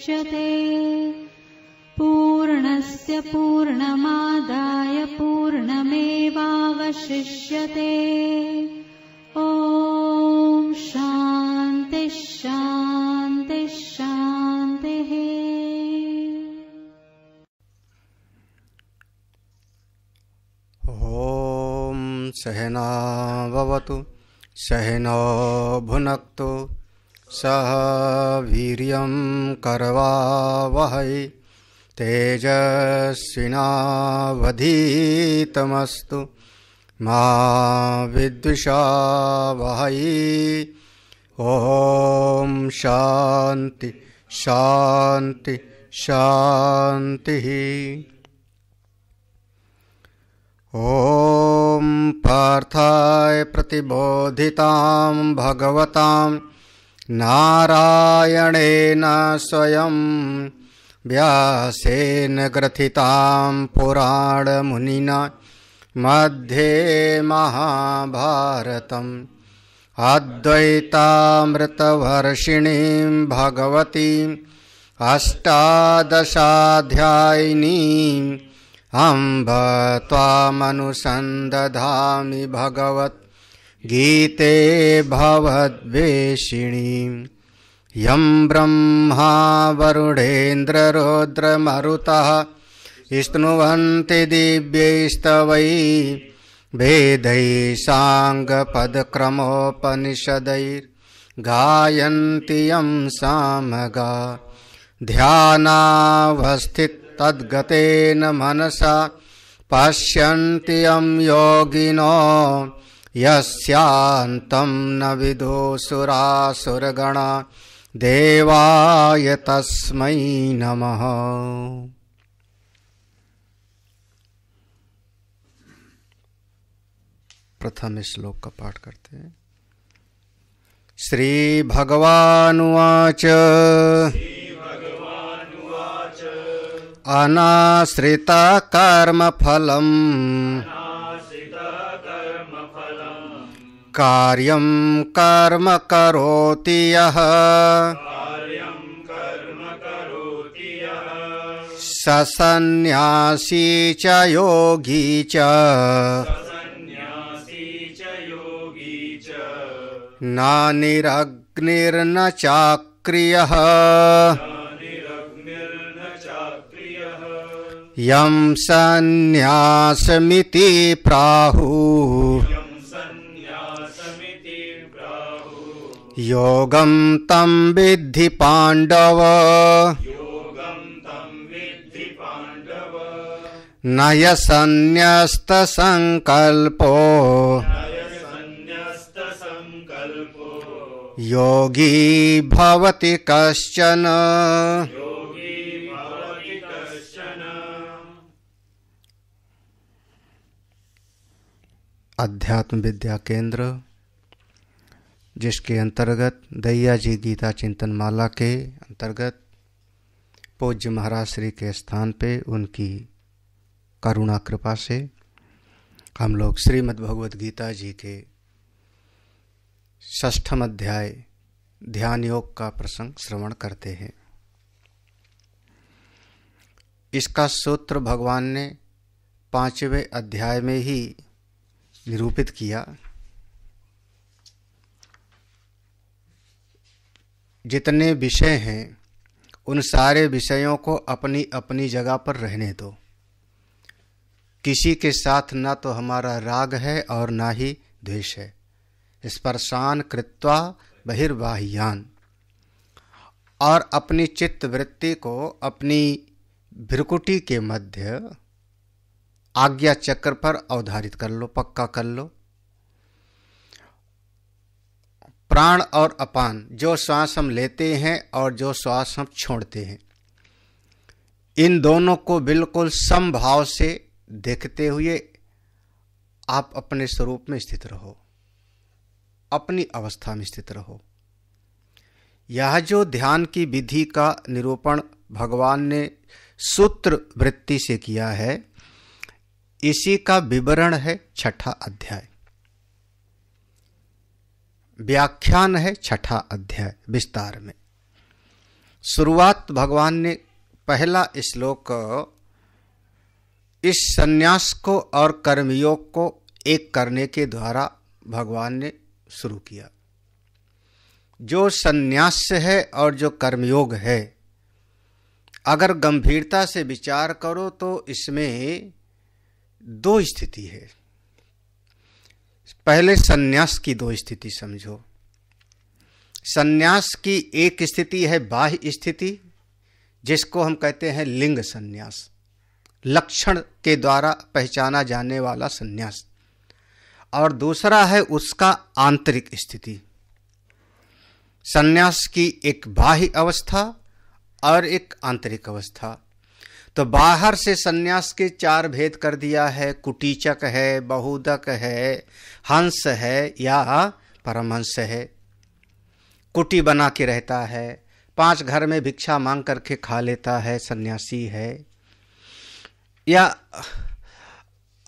मुच्यते। पूर्णस्य पूर्णमादाय पूर्णमेवावशिष्यते। ॐ शान्ति शान्ति शान्तिः। ॐ सहना भवतु सहनो भुनक्तु सह वीर्यं करवावहै तेजस्विनावधीतमस्तु मा विद्विषावहै। ॐ शान्ति शान्ति शान्तिः। ॐ पार्थाय प्रतिबोधितां भगवतां नारायणेन स्वयं व्यासेन ग्रथितां पुराणमुनिना मध्ये महाभारतम् अद्वैतामृतवर्षिणीं भगवतीम् अष्टादशाध्यायिनीम् अम्ब त्वामनुसन्दधामि भगवत् गीते भवद्वेषिणीम्। यं ब्रह्मा वरुणेन्द्ररुद्रमरुतः स्तुवन्ति दिव्यैस्तवैः वेदैः साङ्गपदक्रमोपनिषदैर्गायन्ति यं सामगा। ध्यानावस्थिततद्गतेन मनसा पश्यन्ति यं योगिनो यस्यान्तं न विदुसुरासुरगणा देवाय तस्मै नमः। प्रथम श्लोक का पाठ करते हैं। श्री भगवानुवाच अनाश्रिता कर्मफलम् कार्यं कर्म करोति यः स सन्न्यासी च योगी च न निरग्निर्न चाक्रियः यं सन्न्यासमिति प्राहुः योगं तं विद्धि पाण्डव न ह्यसन्न्यस्तसङ्कल्पो योगी भवति कश्चन। अध्यात्म विद्या केंद्र, जिसके अंतर्गत दैया जी गीता चिंतन माला के अंतर्गत पूज्य महाराज श्री के स्थान पे उनकी करुणा कृपा से हम लोग श्रीमद् भगवद गीता जी के 6ठम अध्याय ध्यान योग का प्रसंग श्रवण करते हैं। इसका सूत्र भगवान ने 5वें अध्याय में ही निरूपित किया। जितने विषय हैं उन सारे विषयों को अपनी अपनी जगह पर रहने दो। किसी के साथ ना तो हमारा राग है और ना ही द्वेष है। स्पर्शान कृत्वा बहिर्बाह्यान, और अपनी चित्त वृत्ति को अपनी भ्रुकुटी के मध्य आज्ञा चक्र पर अवधारित कर लो, पक्का कर लो। प्राण और अपान, जो श्वास हम लेते हैं और जो श्वास हम छोड़ते हैं, इन दोनों को बिल्कुल समभाव से देखते हुए आप अपने स्वरूप में स्थित रहो, अपनी अवस्था में स्थित रहो। यह जो ध्यान की विधि का निरूपण भगवान ने सूत्र वृत्ति से किया है, इसी का विवरण है 6ठा अध्याय, व्याख्यान है 6ठा अध्याय विस्तार में। शुरुआत भगवान ने पहला श्लोक इस संन्यास को और कर्मयोग को एक करने के द्वारा भगवान ने शुरू किया। जो संन्यास है और जो कर्मयोग है, अगर गंभीरता से विचार करो तो इसमें दो स्थिति है। पहले संन्यास की दो स्थिति समझो। संन्यास की एक स्थिति है बाह्य स्थिति, जिसको हम कहते हैं लिंग संन्यास, लक्षण के द्वारा पहचाना जाने वाला संन्यास, और दूसरा है उसका आंतरिक स्थिति। संन्यास की एक बाह्य अवस्था और एक आंतरिक अवस्था। तो बाहर से संन्यास के चार भेद कर दिया है। कुटीचक है, बहुदक है, हंस है या परमहंस है। कुटी बना के रहता है, 5 घर में भिक्षा मांग करके खा लेता है, सन्यासी है। या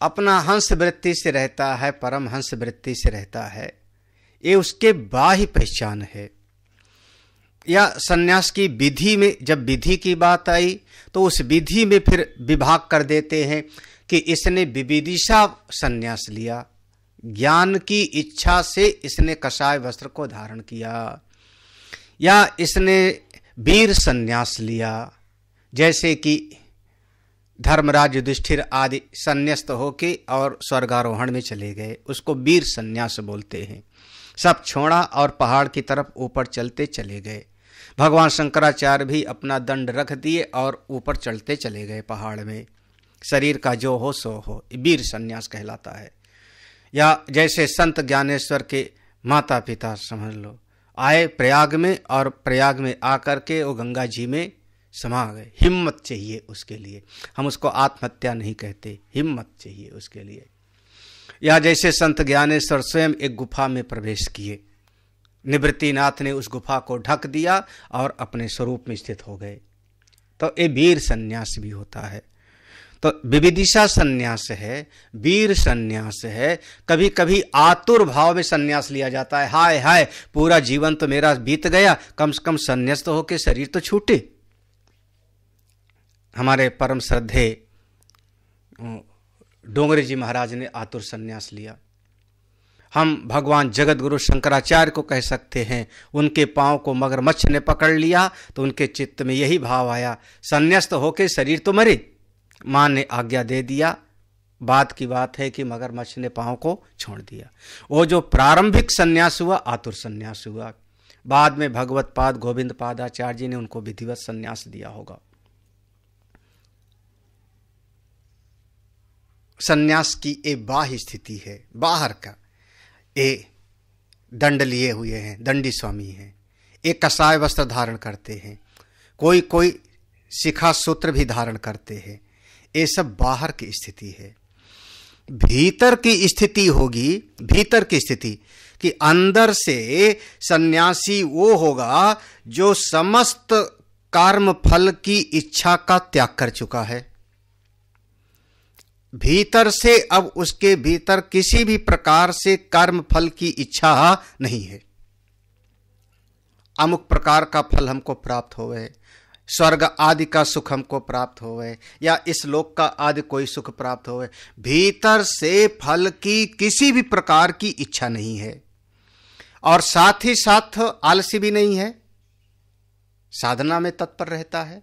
अपना हंस वृत्ति से रहता है, परमहंस वृत्ति से रहता है। ये उसके बाह्य पहचान है। या सन्यास की विधि में जब विधि की बात आई तो उस विधि में फिर विभाग कर देते हैं कि इसने विविदिशा सन्यास लिया, ज्ञान की इच्छा से इसने कसाय वस्त्र को धारण किया, या इसने वीर सन्यास लिया, जैसे कि धर्मराज युधिष्ठिर आदि संन्यास्त होके और स्वर्गारोहण में चले गए, उसको वीर सन्यास बोलते हैं। सब छोड़ा और पहाड़ की तरफ ऊपर चलते चले गए। भगवान शंकराचार्य भी अपना दंड रख दिए और ऊपर चलते चले गए पहाड़ में। शरीर का जो हो सो हो, वीर सन्यास कहलाता है। या जैसे संत ज्ञानेश्वर के माता पिता समझ लो, आए प्रयाग में और प्रयाग में आकर के वो गंगा जी में समा गए। हिम्मत चाहिए उसके लिए, हम उसको आत्महत्या नहीं कहते, हिम्मत चाहिए उसके लिए। या जैसे संत ज्ञानेश्वर स्वयं एक गुफा में प्रवेश किए, निवृत्तिनाथ ने उस गुफा को ढक दिया और अपने स्वरूप में स्थित हो गए। तो ये वीर सन्यास भी होता है। तो विविदिशा सन्यास है, वीर सन्यास है। कभी कभी आतुर भाव में सन्यास लिया जाता है, हाय हाय पूरा जीवन तो मेरा बीत गया, कम से कम सन्यास तो होके शरीर तो छूटे। हमारे परम श्रद्धे डोंगरे जी महाराज ने आतुर सन्यास लिया। हम भगवान जगत गुरु शंकराचार्य को कह सकते हैं, उनके पांव को मगरमच्छ ने पकड़ लिया तो उनके चित्त में यही भाव आया, संन्यास्त होके शरीर तो मरे। मां ने आज्ञा दे दिया, बात की बात है कि मगरमच्छ ने पांव को छोड़ दिया। वो जो प्रारंभिक संन्यास हुआ आतुर संन्यास हुआ। बाद में भगवत पाद गोविंद पादाचार्य जी ने उनको विधिवत संन्यास दिया होगा। संन्यास की एक बाह्य स्थिति है, बाहर का। ए दंड लिए हुए हैं, दंडी स्वामी हैं, एक कसाय वस्त्र धारण करते हैं, कोई कोई शिखा सूत्र भी धारण करते हैं। ये सब बाहर की स्थिति है। भीतर की स्थिति होगी, भीतर की स्थिति कि अंदर से सन्यासी वो होगा जो समस्त कर्म फल की इच्छा का त्याग कर चुका है। भीतर से अब उसके भीतर किसी भी प्रकार से कर्म फल की इच्छा नहीं है। अमुक प्रकार का फल हमको प्राप्त होवे, स्वर्ग आदि का सुख हमको प्राप्त होवे, या इस लोक का आदि कोई सुख प्राप्त होवे, भीतर से फल की किसी भी प्रकार की इच्छा नहीं है। और साथ ही साथ आलसी भी नहीं है, साधना में तत्पर रहता है,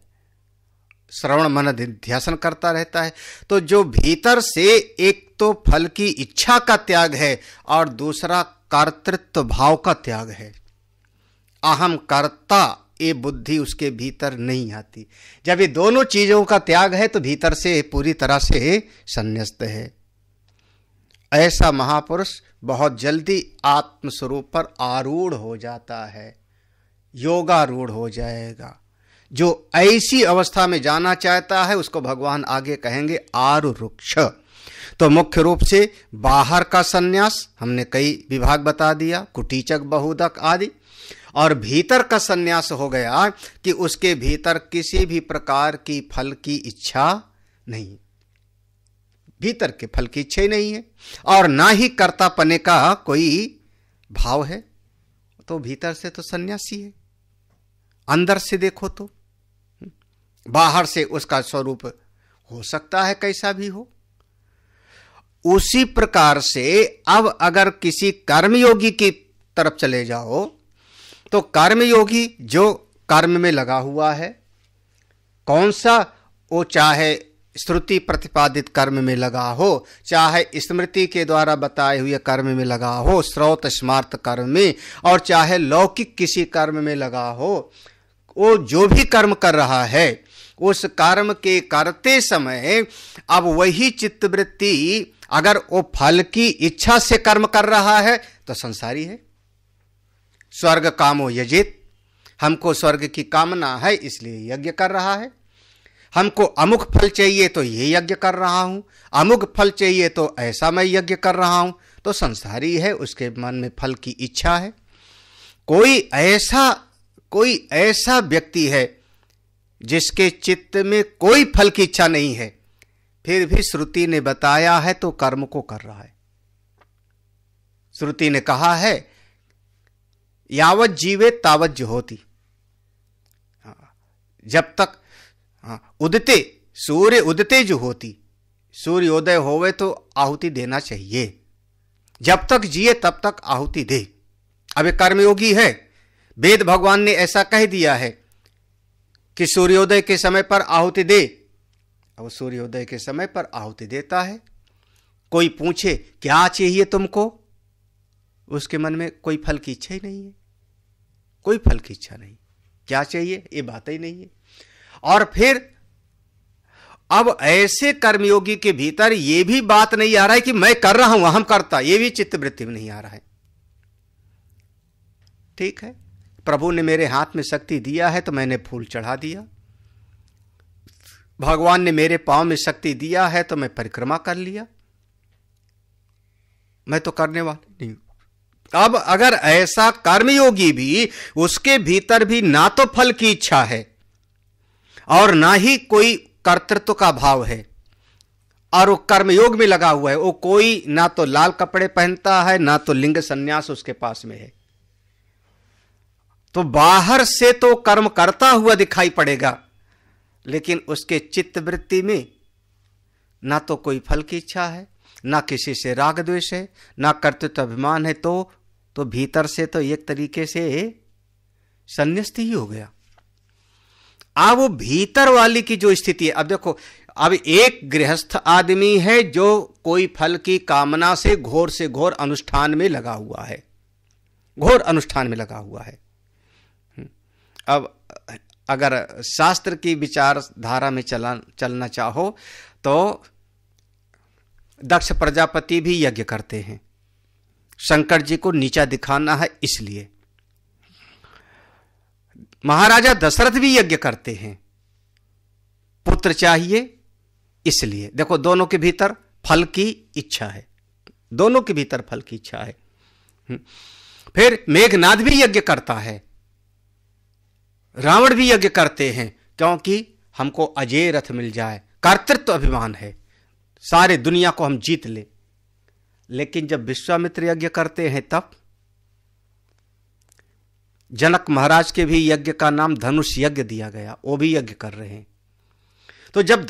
श्रवण मन ध्यान करता रहता है। तो जो भीतर से एक तो फल की इच्छा का त्याग है और दूसरा कर्तृत्व भाव का त्याग है, अहम कर्ता, ये बुद्धि उसके भीतर नहीं आती। जब ये दोनों चीजों का त्याग है तो भीतर से पूरी तरह से संन्यस्त है। ऐसा महापुरुष बहुत जल्दी आत्मस्वरूप पर आरूढ़ हो जाता है, योगारूढ़ हो जाएगा। जो ऐसी अवस्था में जाना चाहता है उसको भगवान आगे कहेंगे आरुरुक्ष। तो मुख्य रूप से बाहर का संन्यास हमने कई विभाग बता दिया, कुटीचक बहुदक आदि, और भीतर का संन्यास हो गया कि उसके भीतर किसी भी प्रकार की फल की इच्छा नहीं, भीतर के फल की इच्छा ही नहीं है और ना ही कर्तापने का कोई भाव है। तो भीतर से तो सन्यासी है अंदर से देखो तो बाहर से उसका स्वरूप हो सकता है कैसा भी हो। उसी प्रकार से अब अगर किसी कर्मयोगी की तरफ चले जाओ तो कर्मयोगी जो कर्म में लगा हुआ है, कौन सा, वो चाहे श्रुति प्रतिपादित कर्म में लगा हो, चाहे स्मृति के द्वारा बताए हुए कर्म में लगा हो, श्रौत स्मार्त कर्म में, और चाहे लौकिक किसी कर्म में लगा हो, वो जो भी कर्म कर रहा है उस कर्म के करते समय अब वही चित्तवृत्ति अगर वो फल की इच्छा से कर्म कर रहा है तो संसारी है। स्वर्ग कामो यजेत, हमको स्वर्ग की कामना है इसलिए यज्ञ कर रहा है। हमको अमुक फल चाहिए तो ये यज्ञ कर रहा हूं, अमुक फल चाहिए तो ऐसा मैं यज्ञ कर रहा हूं, तो संसारी है, उसके मन में फल की इच्छा है। कोई ऐसा व्यक्ति है जिसके चित्त में कोई फल की इच्छा नहीं है, फिर भी श्रुति ने बताया है तो कर्म को कर रहा है। श्रुति ने कहा है यावत जीवे तावत जुहोति, जब तक उदते सूर्य उदते जुहोति, सूर्योदय होवे तो आहुति देना चाहिए, जब तक जिए तब तक आहुति दे। अब एक कर्मयोगी है, वेद भगवान ने ऐसा कह दिया है कि सूर्योदय के समय पर आहुति दे, अब सूर्योदय के समय पर आहुति देता है। कोई पूछे क्या चाहिए तुमको, उसके मन में कोई फल की इच्छा ही नहीं है, कोई फल की इच्छा नहीं, क्या चाहिए ये बात ही नहीं है। और फिर अब ऐसे कर्मयोगी के भीतर ये भी बात नहीं आ रहा है कि मैं कर रहा हूं अहम करता, ये भी चित्तवृत्ति में नहीं आ रहा है। ठीक है, प्रभु ने मेरे हाथ में शक्ति दिया है तो मैंने फूल चढ़ा दिया, भगवान ने मेरे पांव में शक्ति दिया है तो मैं परिक्रमा कर लिया, मैं तो करने वाला नहीं। अब अगर ऐसा कर्मयोगी भी, उसके भीतर भी ना तो फल की इच्छा है और ना ही कोई कर्तृत्व का भाव है, और वो कर्मयोग में लगा हुआ है, वो कोई ना तो लाल कपड़े पहनता है ना तो लिंग संन्यास उसके पास में है, तो बाहर से तो कर्म करता हुआ दिखाई पड़ेगा, लेकिन उसके चित्तवृत्ति में ना तो कोई फल की इच्छा है, ना किसी से राग द्वेष है, ना कर्तृत्व अभिमान है, तो भीतर से तो एक तरीके से संन्यास्त ही हो गया। अब वो भीतर वाली की जो स्थिति है, अब देखो, अब एक गृहस्थ आदमी है जो कोई फल की कामना से घोर अनुष्ठान में लगा हुआ है, घोर अनुष्ठान में लगा हुआ है। अब अगर शास्त्र की विचारधारा में चलना चाहो तो दक्ष प्रजापति भी यज्ञ करते हैं, शंकर जी को नीचा दिखाना है इसलिए। महाराजा दशरथ भी यज्ञ करते हैं, पुत्र चाहिए इसलिए। देखो, दोनों के भीतर फल की इच्छा है, दोनों के भीतर फल की इच्छा है। फिर मेघनाद भी यज्ञ करता है, रावण भी यज्ञ करते हैं, क्योंकि हमको अजय रथ मिल जाए, कर्तृत्व अभिमान है, सारे दुनिया को हम जीत ले। लेकिन जब विश्वामित्र यज्ञ करते हैं तब जनक महाराज के भी यज्ञ का नाम धनुष यज्ञ दिया गया, वो भी यज्ञ कर रहे हैं। तो जब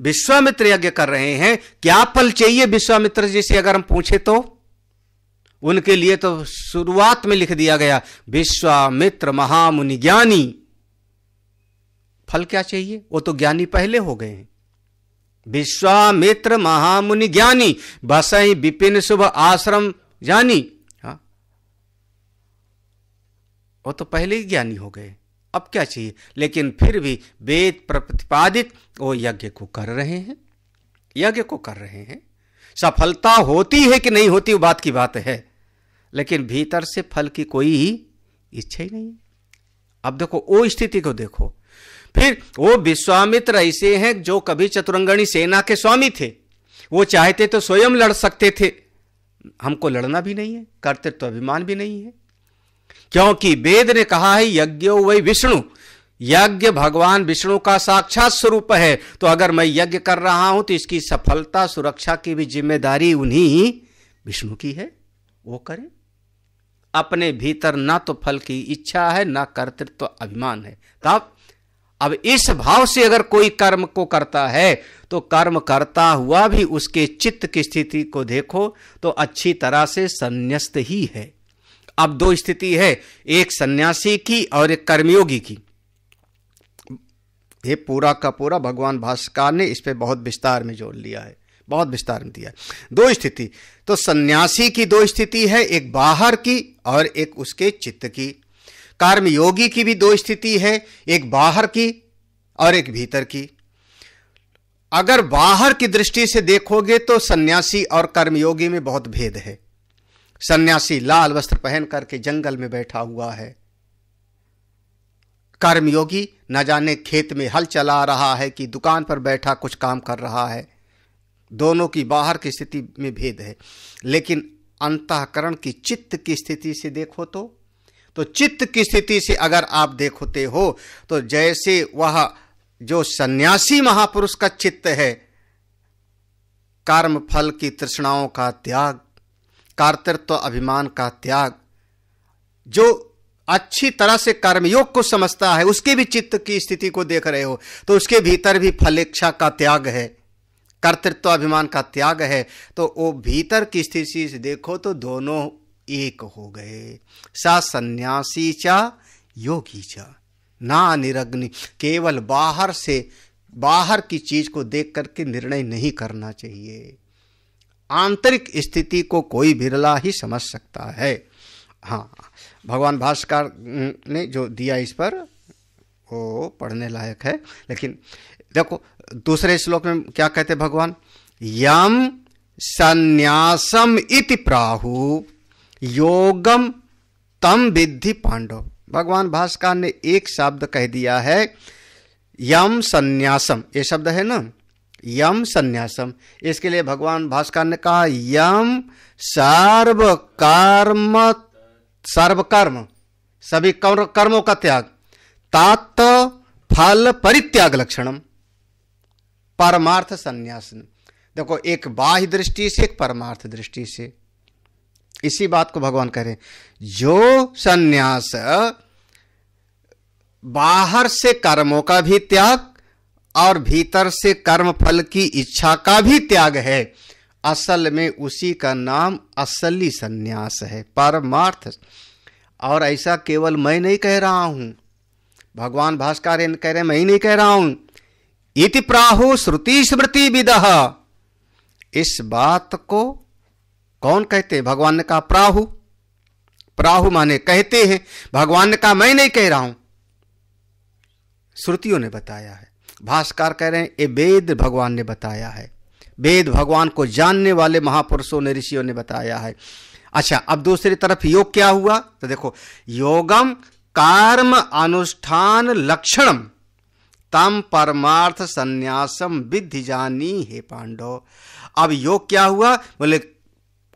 विश्वामित्र यज्ञ कर रहे हैं, क्या फल चाहिए विश्वामित्र जी से अगर हम पूछे तो उनके लिए तो शुरुआत में लिख दिया गया विश्वामित्र महामुनि ज्ञानी। फल क्या चाहिए, वो तो ज्ञानी पहले हो गए हैं। विश्वामित्र महामुनि ज्ञानी, बसई विपिन शुभ आश्रम जानी, हाँ, वो तो पहले ही ज्ञानी हो गए, अब क्या चाहिए। लेकिन फिर भी वेद प्रतिपादित वो यज्ञ को कर रहे हैं, यज्ञ को कर रहे हैं। सफलता होती है कि नहीं होती वो बात की बात है, लेकिन भीतर से फल की कोई इच्छा ही नहीं। अब देखो वो स्थिति को देखो। फिर वो विश्वामित्र ऐसे हैं जो कभी चतुरंगणी सेना के स्वामी थे, वो चाहते तो स्वयं लड़ सकते थे, हमको लड़ना भी नहीं है, कर्तृत्व अभिमान भी नहीं है, क्योंकि वेद ने कहा है यज्ञो वै विष्णु, यज्ञ भगवान विष्णु का साक्षात स्वरूप है। तो अगर मैं यज्ञ कर रहा हूं तो इसकी सफलता सुरक्षा की भी जिम्मेदारी उन्हीं विष्णु की है, वो करें। अपने भीतर ना तो फल की इच्छा है, ना कर्तृत्व अभिमान है। तब अब इस भाव से अगर कोई कर्म को करता है तो कर्म करता हुआ भी उसके चित्त की स्थिति को देखो तो अच्छी तरह से संन्यस्त ही है। अब दो स्थिति है, एक सन्यासी की और एक कर्मयोगी की। ये पूरा का पूरा भगवान भाष्यकार ने इस पे बहुत विस्तार में जोड़ लिया है, बहुत विस्तार में दिया है। दो स्थिति, तो सन्यासी की दो स्थिति है, एक बाहर की और एक उसके चित्त की। कर्मयोगी की भी दो स्थिति है, एक बाहर की और एक भीतर की। अगर बाहर की दृष्टि से देखोगे तो सन्यासी और कर्मयोगी में बहुत भेद है। सन्यासी लाल वस्त्र पहन करके जंगल में बैठा हुआ है, कर्मयोगी न जाने खेत में हल चला रहा है कि दुकान पर बैठा कुछ काम कर रहा है। दोनों की बाहर की स्थिति में भेद है, लेकिन अंतःकरण की चित्त की स्थिति से देखो तो चित्त की स्थिति से अगर आप देखते हो तो जैसे वह जो सन्यासी महापुरुष का चित्त है, कर्म फल की तृष्णाओं का त्याग, कर्तृत्व अभिमान का त्याग, जो अच्छी तरह से कर्मयोग को समझता है, उसके भी चित्त की स्थिति को देख रहे हो तो उसके भीतर भी फलेच्छा का त्याग है, कर्तृत्व अभिमान का त्याग है। तो वो भीतर की स्थिति से देखो तो दोनों एक हो गए। सा सन्यासी चा योगी चा ना निरग्नि। केवल बाहर से, बाहर की चीज को देख करके निर्णय नहीं करना चाहिए। आंतरिक स्थिति को कोई बिरला ही समझ सकता है। हाँ, भगवान भाष्यकार ने जो दिया इस पर वो पढ़ने लायक है। लेकिन देखो दूसरे श्लोक में क्या कहते भगवान, यम संन्यासम इति प्राहु योगम तम विद्धि पांडव। भगवान भाष्यकार ने एक शब्द कह दिया है, यम संन्यासम, ये शब्द है ना, यम संन्यासम। इसके लिए भगवान भाष्यकार ने कहा यम सर्वकर्म सभी कर्मों का त्याग, तात फल परित्याग लक्षणम, परमार्थ संन्यास। देखो एक बाह्य दृष्टि से, एक परमार्थ दृष्टि से, इसी बात को भगवान कह रहे हैं। जो संन्यास बाहर से कर्मों का भी त्याग और भीतर से कर्म फल की इच्छा का भी त्याग है, असल में उसी का नाम असली संन्यास है, परमार्थ। और ऐसा केवल मैं नहीं कह रहा हूं, भगवान भाष्यकार कह रहे हैं, मैं ही नहीं कह रहा हूं। इति प्राहु श्रुति स्मृति विदः, इस बात को कौन कहते हैं? भगवान ने कहा प्राहु, प्राहु माने कहते हैं, भगवान ने कहा मैं नहीं कह रहा हूं, श्रुतियों ने बताया है। भाष्यकार कह रहे हैं ये वेद भगवान ने बताया है, वेद भगवान को जानने वाले महापुरुषों ने, ऋषियों ने बताया है। अच्छा, अब दूसरी तरफ योग क्या हुआ? तो देखो, योगम कर्म अनुष्ठान लक्षणम तम परमार्थ संन्यासम विद्धि जानी हे पांडव। अब योग क्या हुआ? बोले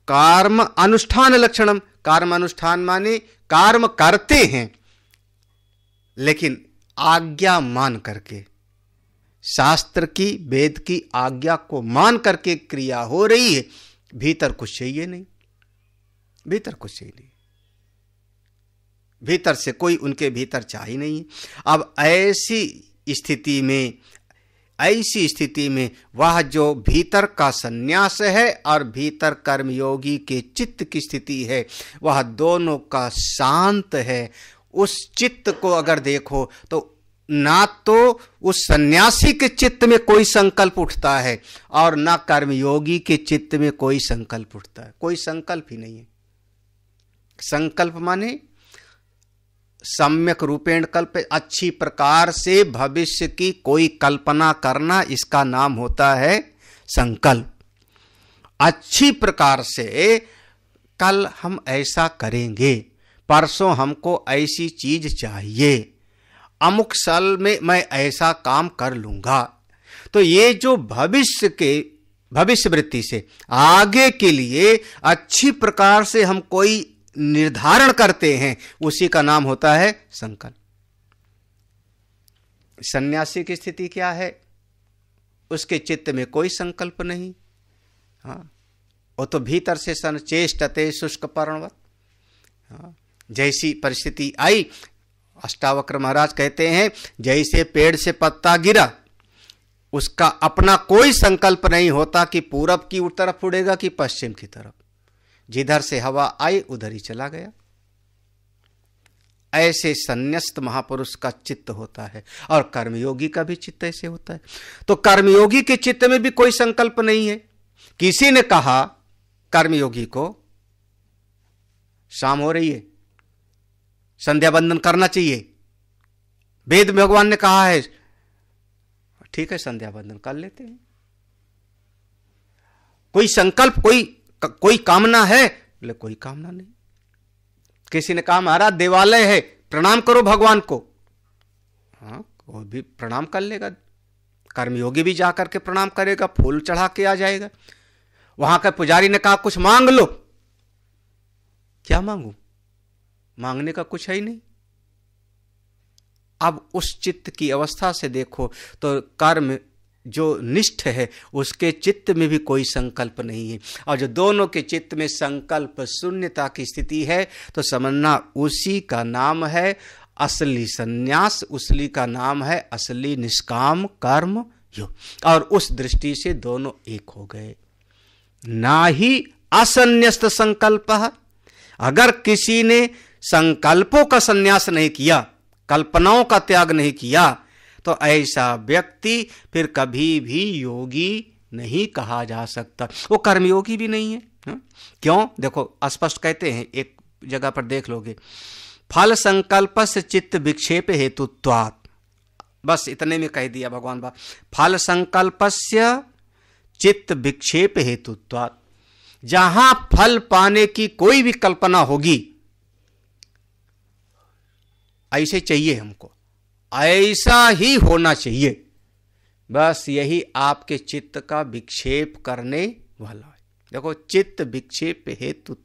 कर्म अनुष्ठान लक्षणम। कर्म अनुष्ठान माने कर्म करते हैं लेकिन आज्ञा मान करके, शास्त्र की, वेद की आज्ञा को मान करके क्रिया हो रही है, भीतर कुछ चाहिए नहीं, भीतर कुछ चाहिए नहीं, भीतर से कोई उनके भीतर चाह नहीं। अब ऐसी स्थिति में वह जो भीतर का संन्यास है और भीतर कर्मयोगी के चित्त की स्थिति है, वह दोनों का शांत है। उस चित्त को अगर देखो तो ना तो उस सन्यासी के चित्त में कोई संकल्प उठता है और ना कर्मयोगी के चित्त में कोई संकल्प उठता है, कोई संकल्प ही नहीं है। संकल्प माने सम्यक रूपेण कल्प, अच्छी प्रकार से भविष्य की कोई कल्पना करना, इसका नाम होता है संकल्प। अच्छी प्रकार से कल हम ऐसा करेंगे, परसों हमको ऐसी चीज चाहिए, अमुक साल में मैं ऐसा काम कर लूंगा। तो ये जो भविष्य वृत्ति से आगे के लिए अच्छी प्रकार से हम कोई निर्धारण करते हैं, उसी का नाम होता है संकल्प। सन्यासी की स्थिति क्या है? उसके चित्त में कोई संकल्प नहीं। हाँ, वो तो भीतर से संचेष्टते शुष्क पर्णवत, जैसी परिस्थिति आई, अष्टावक्र महाराज कहते हैं जैसे पेड़ से पत्ता गिरा, उसका अपना कोई संकल्प नहीं होता कि पूरब की तरफ उड़ेगा कि पश्चिम की तरफ, जिधर से हवा आई उधर ही चला गया। ऐसे संन्यस्त महापुरुष का चित्त होता है, और कर्मयोगी का भी चित्त ऐसे होता है। तो कर्मयोगी के चित्त में भी कोई संकल्प नहीं है। किसी ने कहा कर्मयोगी को शाम हो रही है, संध्या बंदन करना चाहिए, वेद में भगवान ने कहा है, ठीक है संध्या बंदन कर लेते हैं। कोई संकल्प, कोई कामना है? बोले कोई कामना नहीं। किसी ने कहा महाराज देवालय है, प्रणाम करो भगवान को, हाँ वो भी प्रणाम कर लेगा। कर्मयोगी भी जाकर के प्रणाम करेगा, फूल चढ़ा के आ जाएगा। वहां का पुजारी ने कहा कुछ मांग लो, क्या मांगू, मांगने का कुछ है ही नहीं। अब उस चित्त की अवस्था से देखो तो कर्म जो निष्ठ है उसके चित्त में भी कोई संकल्प नहीं है, और जो दोनों के चित्त में संकल्प शून्यता की स्थिति है तो समझना उसी का नाम है असली संन्यास, उसी का नाम है असली निष्काम कर्म योग। और उस दृष्टि से दोनों एक हो गए। ना ही असन्यस्त संकल्प, अगर किसी ने संकल्पों का संन्यास नहीं किया, कल्पनाओं का त्याग नहीं किया, तो ऐसा व्यक्ति फिर कभी भी योगी नहीं कहा जा सकता, वो कर्मयोगी भी नहीं है। क्यों? देखो स्पष्ट कहते हैं, एक जगह पर देख लोगे, फल संकल्पस्य चित्त विक्षेप हेतुत्वात्, बस इतने में कह दिया भगवान बा, फल संकल्पस्य चित्त विक्षेप हेतुत्वात्, जहां फल पाने की कोई भी कल्पना होगी, ऐसे चाहिए हमको, ऐसा ही होना चाहिए, बस यही आपके चित्त का विक्षेप करने वाला है। देखो चित्त विक्षेप हेतु,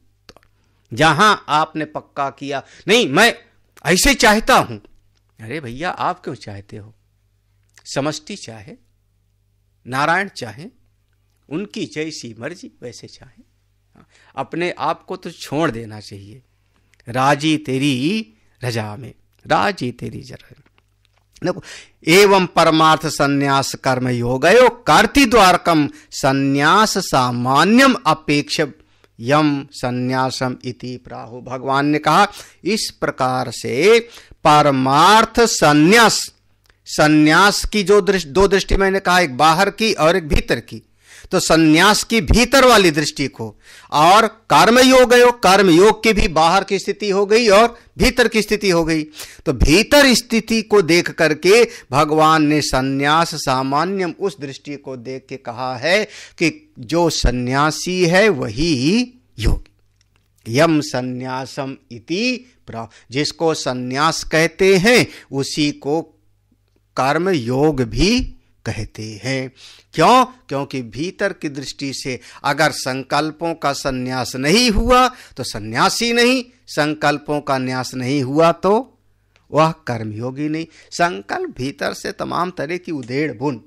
जहां आपने पक्का किया नहीं मैं ऐसे चाहता हूं, अरे भैया आप क्यों चाहते हो? समष्टि चाहे, नारायण चाहे, उनकी जैसी मर्जी वैसे चाहे, अपने आप को तो छोड़ देना चाहिए। राजी तेरी रजा में, राजी तेरी जरा। देखो एवं परमार्थ संन्यास कर्म योगयो कार्ति द्वारकम संन्यास सामान्यम अपेक्ष यम संन्यासम इति प्राहु। भगवान ने कहा इस प्रकार से परमार्थ संन्यास, संन्यास की जो दो दृष्टि मैंने कहा, एक बाहर की और एक भीतर की, तो संन्यास की भीतर वाली दृष्टि को, और कर्मयोग, कर्मयोग की भी बाहर की स्थिति हो गई और भीतर की स्थिति हो गई। तो भीतर स्थिति को देख करके भगवान ने संन्यास सामान्यम, उस दृष्टि को देख के कहा है कि जो सन्यासी है वही योगी। यम संन्यासम इति प्रा, जिसको संन्यास कहते हैं उसी को कर्म योग भी कहते हैं। क्यों? क्योंकि भीतर की दृष्टि से अगर संकल्पों का संन्यास नहीं हुआ तो सन्यासी नहीं, संकल्पों का न्यास नहीं हुआ तो वह कर्मयोगी नहीं। संकल्प भीतर से तमाम तरह की उधेड़ बुन,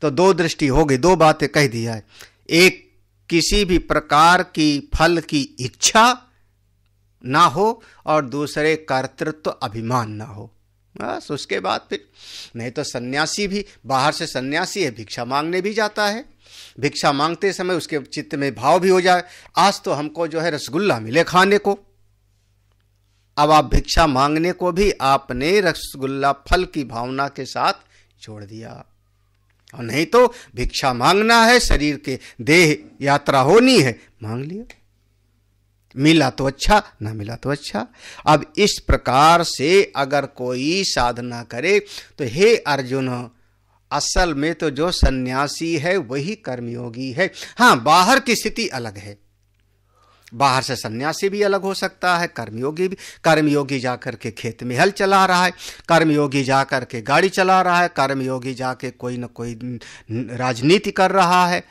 तो दो दृष्टि हो गई, दो बातें कह दिया है। एक, किसी भी प्रकार की फल की इच्छा ना हो, और दूसरे कर्तृत्व अभिमान ना हो, बस उसके बाद फिर नहीं तो सन्यासी भी, बाहर से सन्यासी है, भिक्षा मांगने भी जाता है, भिक्षा मांगते समय उसके चित्त में भाव भी हो जाए आज तो हमको जो है रसगुल्ला मिले खाने को, अब आप भिक्षा मांगने को भी आपने रसगुल्ला फल की भावना के साथ जोड़ दिया। और नहीं तो भिक्षा मांगना है, शरीर के देह यात्रा होनी है, मांग लिया, मिला तो अच्छा, ना मिला तो अच्छा। अब इस प्रकार से अगर कोई साधना करे तो हे अर्जुन, असल में तो जो सन्यासी है वही कर्मयोगी है। हाँ, बाहर की स्थिति अलग है, बाहर से सन्यासी भी अलग हो सकता है, कर्मयोगी भी। कर्मयोगी जाकर के खेत में हल चला रहा है, कर्मयोगी जाकर के गाड़ी चला रहा है, कर्मयोगी जाके कोई न कोई राजनीति कर रहा है,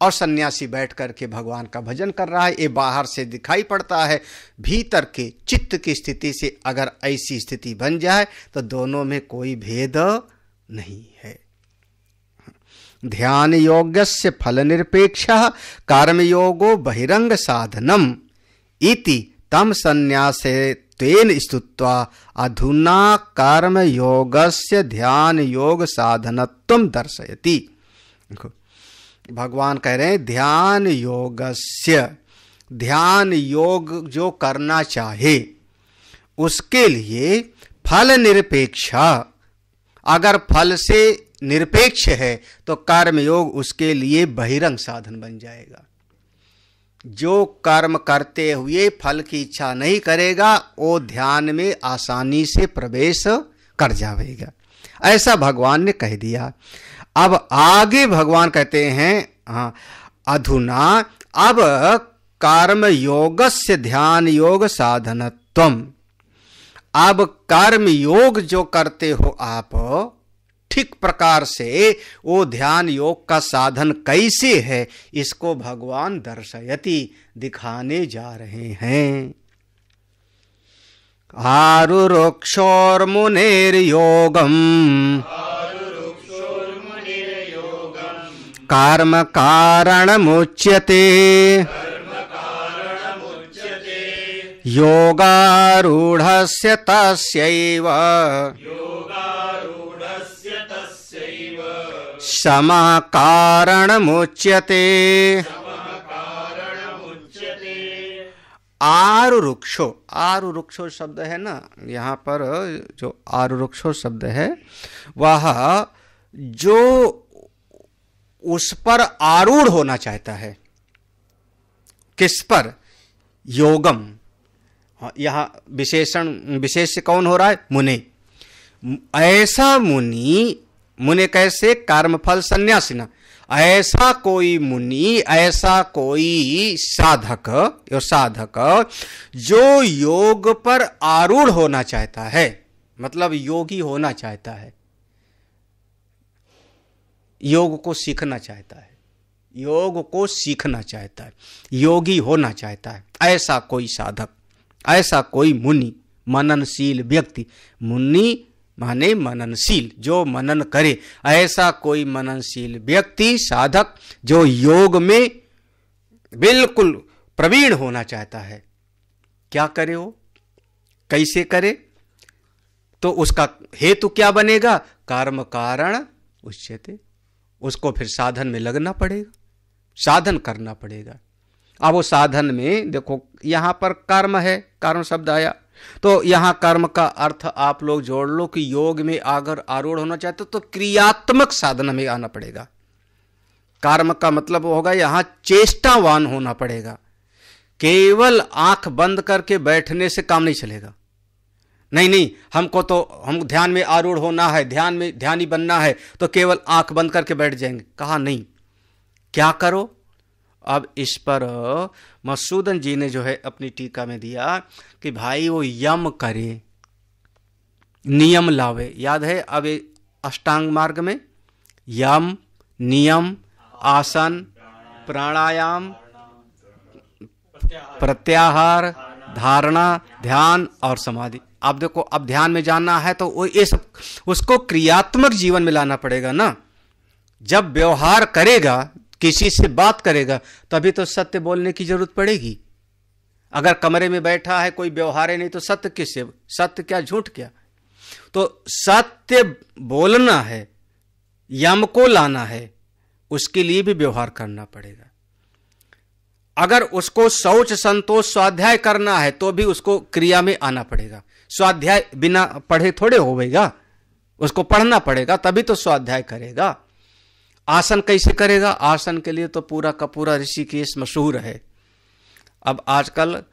और सन्यासी बैठ करके भगवान का भजन कर रहा है। ये बाहर से दिखाई पड़ता है, भीतर के चित्त की स्थिति से अगर ऐसी स्थिति बन जाए तो दोनों में कोई भेद नहीं है। ध्यान योग्यस्य फल निरपेक्षः कर्मयोगो बहिरंग साधनम इति तम संन्यासे तेन स्तुत्वा अधुना कर्म योगस्य ध्यान योग साधनत्वम दर्शयति। भगवान कह रहे हैं ध्यान योगस्य, ध्यान योग जो करना चाहे उसके लिए फल निरपेक्ष, अगर फल से निरपेक्ष है तो कर्म योग उसके लिए बहिरंग साधन बन जाएगा। जो कर्म करते हुए फल की इच्छा नहीं करेगा वो ध्यान में आसानी से प्रवेश कर जाएगा, ऐसा भगवान ने कह दिया। अब आगे भगवान कहते हैं अधुना अब कर्म योगस्य ध्यान योग साधनत्वम, अब कर्म योग जो करते हो आप ठीक प्रकार से वो ध्यान योग का साधन कैसे है इसको भगवान दर्शयति, दिखाने जा रहे हैं। आरुरुक्षोर्मुनेर्योगम कर्म कारणमुच्यते योगारूढ़स्य तस्यैव समः कारणमुच्यते। आरुरुक्षो, आरुरुक्षो शब्द है ना, यहाँ पर जो आरुरुक्षो शब्द है वह जो उस पर आरूढ़ होना चाहता है, किस पर? योगम। यहां विशेष कौन हो रहा है? मुनि। ऐसा मुनि, मुनि कैसे? कर्मफल संन्यासिना, ऐसा कोई मुनि, ऐसा कोई साधक जो योग पर आरूढ़ होना चाहता है, मतलब योगी होना चाहता है, योग को सीखना चाहता है, योग को सीखना चाहता है, योगी होना चाहता है, ऐसा कोई साधक, ऐसा कोई मुनि, मननशील व्यक्ति। मुनि माने मननशील, जो मनन करे, ऐसा कोई मननशील व्यक्ति, साधक जो योग में बिल्कुल प्रवीण होना चाहता है। क्या करे वो, कैसे करे? तो उसका हेतु क्या बनेगा? कर्म कारण उच्यते, उसको फिर साधन में लगना पड़ेगा, साधन करना पड़ेगा। अब वो साधन में देखो यहां पर कर्म है, कर्म शब्द आया, तो यहां कर्म का अर्थ आप लोग जोड़ लो कि योग में अगर आरूढ़ होना चाहते तो क्रियात्मक साधना में आना पड़ेगा। कर्म का मतलब होगा यहां चेष्टावान होना पड़ेगा। केवल आंख बंद करके बैठने से काम नहीं चलेगा। नहीं, हमको तो हम ध्यान में आरूढ़ होना है, ध्यान में ध्यानी बनना है, तो केवल आंख बंद करके बैठ जाएंगे। कहा नहीं, क्या करो? अब इस पर मधुसूदन जी ने जो है अपनी टीका में दिया कि भाई वो यम करे, नियम लावे। याद है अब अष्टांग मार्ग में यम, नियम, आसन, प्राणायाम, प्रत्याहार, धारणा, ध्यान और समाधि। अब देखो, अब ध्यान में जाना है तो वो ये सब उसको क्रियात्मक जीवन में लाना पड़ेगा ना। जब व्यवहार करेगा, किसी से बात करेगा, तभी तो सत्य बोलने की जरूरत पड़ेगी। अगर कमरे में बैठा है कोई व्यवहार नहीं तो सत्य किससे? सत्य क्या, झूठ क्या? तो सत्य बोलना है, यम को लाना है, उसके लिए भी व्यवहार करना पड़ेगा। अगर उसको शौच संतोष स्वाध्याय करना है तो भी उसको क्रिया में आना पड़ेगा। स्वाध्याय बिना पढ़े थोड़े होगा, उसको पढ़ना पड़ेगा तभी तो स्वाध्याय करेगा। आसन कैसे करेगा? आसन के लिए तो पूरा का पूरा ऋषिकेश मशहूर है। अब आजकल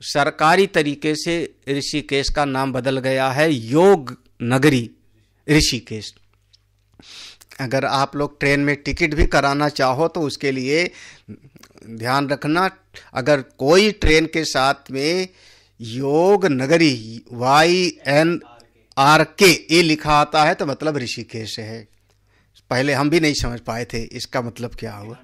सरकारी तरीके से ऋषिकेश का नाम बदल गया है योग नगरी ऋषिकेश। अगर आप लोग ट्रेन में टिकट भी कराना चाहो तो उसके लिए ध्यान रखना, अगर कोई ट्रेन के साथ में योग नगरी YNRK ये लिखा आता है तो मतलब ऋषिकेश है। पहले हम भी नहीं समझ पाए थे इसका मतलब क्या हुआ,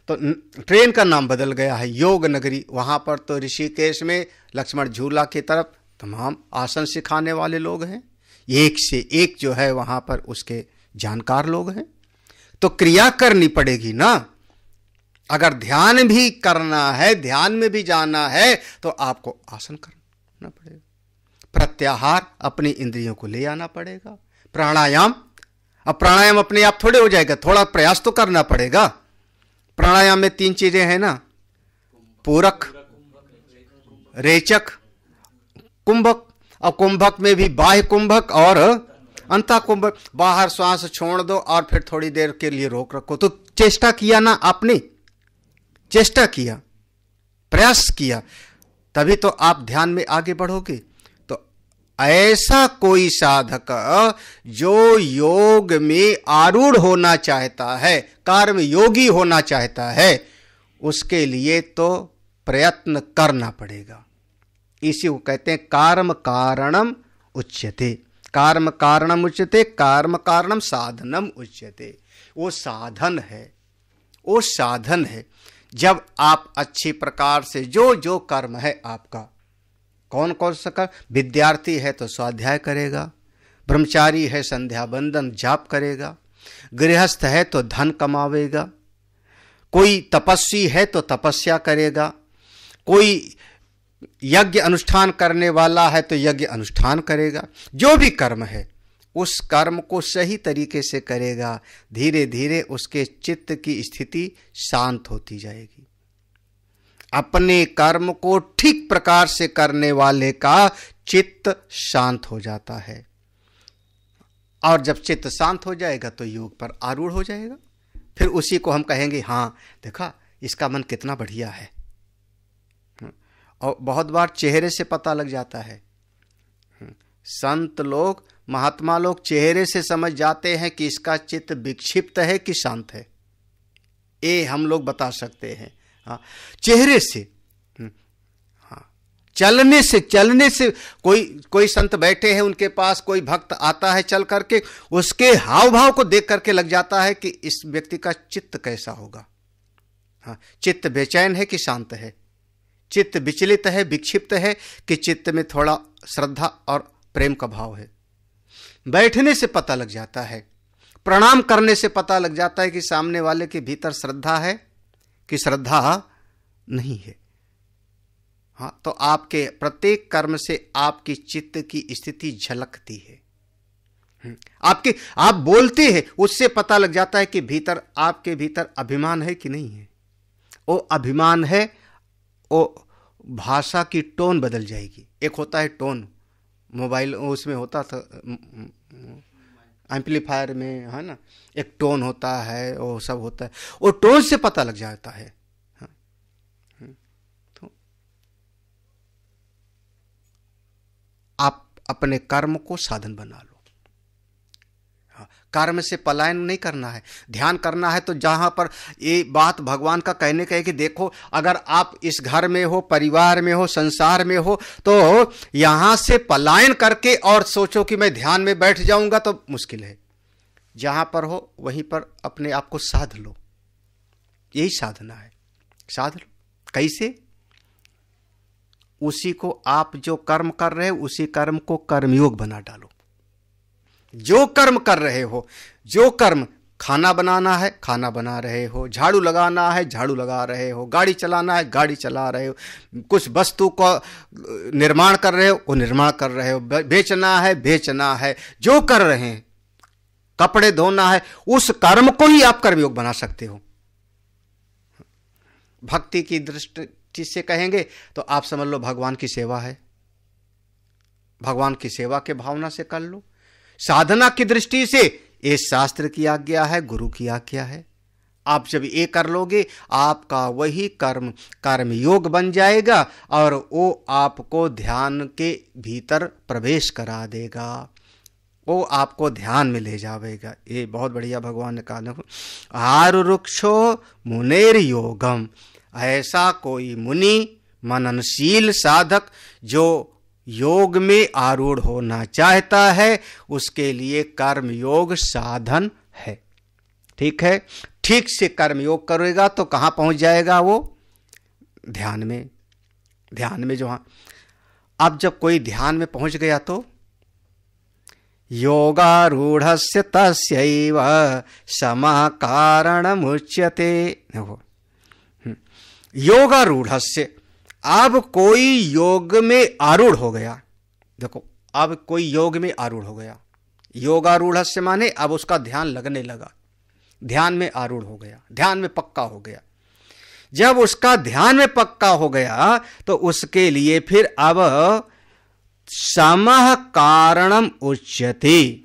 तो ट्रेन का नाम बदल गया है योग नगरी। वहां पर तो ऋषिकेश में लक्ष्मण झूला की तरफ तमाम आसन सिखाने वाले लोग हैं, एक से एक जो है वहां पर उसके जानकार लोग हैं। तो क्रिया करनी पड़ेगी ना। अगर ध्यान भी करना है, ध्यान में भी जाना है, तो आपको आसन करना पड़ेगा, प्रत्याहार अपनी इंद्रियों को ले आना पड़ेगा, प्राणायाम। अब प्राणायाम अपने आप थोड़े हो जाएगा, थोड़ा प्रयास तो करना पड़ेगा। प्राणायाम में 3 चीजें हैं ना, पूरक, रेचक, कुंभक। और कुंभक में भी बाह्य कुंभक और अंतः कुंभक। बाहर श्वास छोड़ दो और फिर थोड़ी देर के लिए रोक रखो। तो चेष्टा किया ना आपने, चेष्टा किया, प्रयास किया, तभी तो आप ध्यान में आगे बढ़ोगे। तो ऐसा कोई साधक जो योग में आरूढ़ होना चाहता है, कर्म योगी होना चाहता है, उसके लिए तो प्रयत्न करना पड़ेगा। इसी को कहते हैं कर्म कारणम उच्यते। कर्म कारणम उच्यते, कर्म कारणम साधनम उच्यते। वो साधन है, वो साधन है। जब आप अच्छी प्रकार से जो जो कर्म है आपका, कौन कौन सा कर्म, विद्यार्थी है तो स्वाध्याय करेगा, ब्रह्मचारी है संध्या बंदन जाप करेगा, गृहस्थ है तो धन कमावेगा, कोई तपस्वी है तो तपस्या करेगा, कोई यज्ञ अनुष्ठान करने वाला है तो यज्ञ अनुष्ठान करेगा। जो भी कर्म है उस कर्म को सही तरीके से करेगा, धीरे धीरे उसके चित्त की स्थिति शांत होती जाएगी। अपने कर्म को ठीक प्रकार से करने वाले का चित्त शांत हो जाता है, और जब चित्त शांत हो जाएगा तो योग पर आरूढ़ हो जाएगा। फिर उसी को हम कहेंगे, हाँ देखा इसका मन कितना बढ़िया है। और बहुत बार चेहरे से पता लग जाता है। संत लोग, महात्मा लोग चेहरे से समझ जाते हैं कि इसका चित्त विक्षिप्त है कि शांत है। ये हम लोग बता सकते हैं, हाँ, चेहरे से, हाँ, चलने से। कोई संत बैठे हैं, उनके पास कोई भक्त आता है चल करके, उसके हाव भाव को देख करके लग जाता है कि इस व्यक्ति का चित्त कैसा होगा। हाँ, चित्त बेचैन है कि शांत है, चित्त विचलित है, विक्षिप्त है कि चित्त में थोड़ा श्रद्धा और प्रेम का भाव है। बैठने से पता लग जाता है, प्रणाम करने से पता लग जाता है कि सामने वाले के भीतर श्रद्धा है कि श्रद्धा नहीं है। हाँ, तो आपके प्रत्येक कर्म से आपकी चित्त की स्थिति झलकती है। आप बोलते हैं, उससे पता लग जाता है कि भीतर, आपके भीतर अभिमान है कि नहीं है। वो अभिमान है, वो भाषा की टोन बदल जाएगी। एक होता है टोन, मोबाइल उसमें होता था, एम्पलीफायर में, है ना, एक टोन होता है, वो सब होता है, वो टोन से पता लग जाता है। हाँ, तो आप अपने कर्म को साधन बना लो। कर्म से पलायन नहीं करना है, ध्यान करना है। तो जहां पर ये बात भगवान का कहने का है कि देखो, अगर आप इस घर में हो, परिवार में हो, संसार में हो, तो यहां से पलायन करके और सोचो कि मैं ध्यान में बैठ जाऊंगा, तो मुश्किल है। जहां पर हो वहीं पर अपने आप को साध लो, यही साधना है। साध लो कैसे? उसी को, आप जो कर्म कर रहे हो उसी कर्म को कर्मयोग बना डालो। जो कर्म कर रहे हो, जो कर्म, खाना बनाना है खाना बना रहे हो, झाड़ू लगाना है झाड़ू लगा रहे हो, गाड़ी चलाना है गाड़ी चला रहे हो, कुछ वस्तु को निर्माण कर रहे हो वो निर्माण कर रहे हो, बेचना है बेचना है, जो कर रहे हैं, कपड़े धोना है, उस कर्म को ही आप कर्मयोग बना सकते हो। भक्ति की दृष्टि से कहेंगे तो आप समझ लो भगवान की सेवा है, भगवान की सेवा के भावना से कर लो। साधना की दृष्टि से ये शास्त्र की आज्ञा है, गुरु की आज्ञा है। आप जब ये कर लोगे, आपका वही कर्म योग बन जाएगा और वो आपको ध्यान के भीतर प्रवेश करा देगा, वो आपको ध्यान में ले जाएगा। ये बहुत बढ़िया भगवान ने कहा, आरुरुक्षो मुनेर योगम। ऐसा कोई मुनि, मननशील साधक जो योग में आरूढ़ होना चाहता है, उसके लिए कर्म योग साधन है। ठीक है, ठीक से कर्म योग करेगा तो कहां पहुंच जाएगा वो? ध्यान में। ध्यान में जो, हाँ, अब जब कोई ध्यान में पहुंच गया तो योगारूढ़स्य तस्यैव समाकारणमुच्यते। योगारूढ़स्य, अब कोई योग में आरूढ़ हो गया। देखो, अब कोई योग में आरूढ़ हो गया। योगारूढ़स्य माने अब उसका ध्यान लगने लगा, ध्यान में आरूढ़ हो गया, ध्यान में पक्का हो गया। जब उसका ध्यान में पक्का हो गया तो उसके लिए फिर अब समः कारणम उच्यते।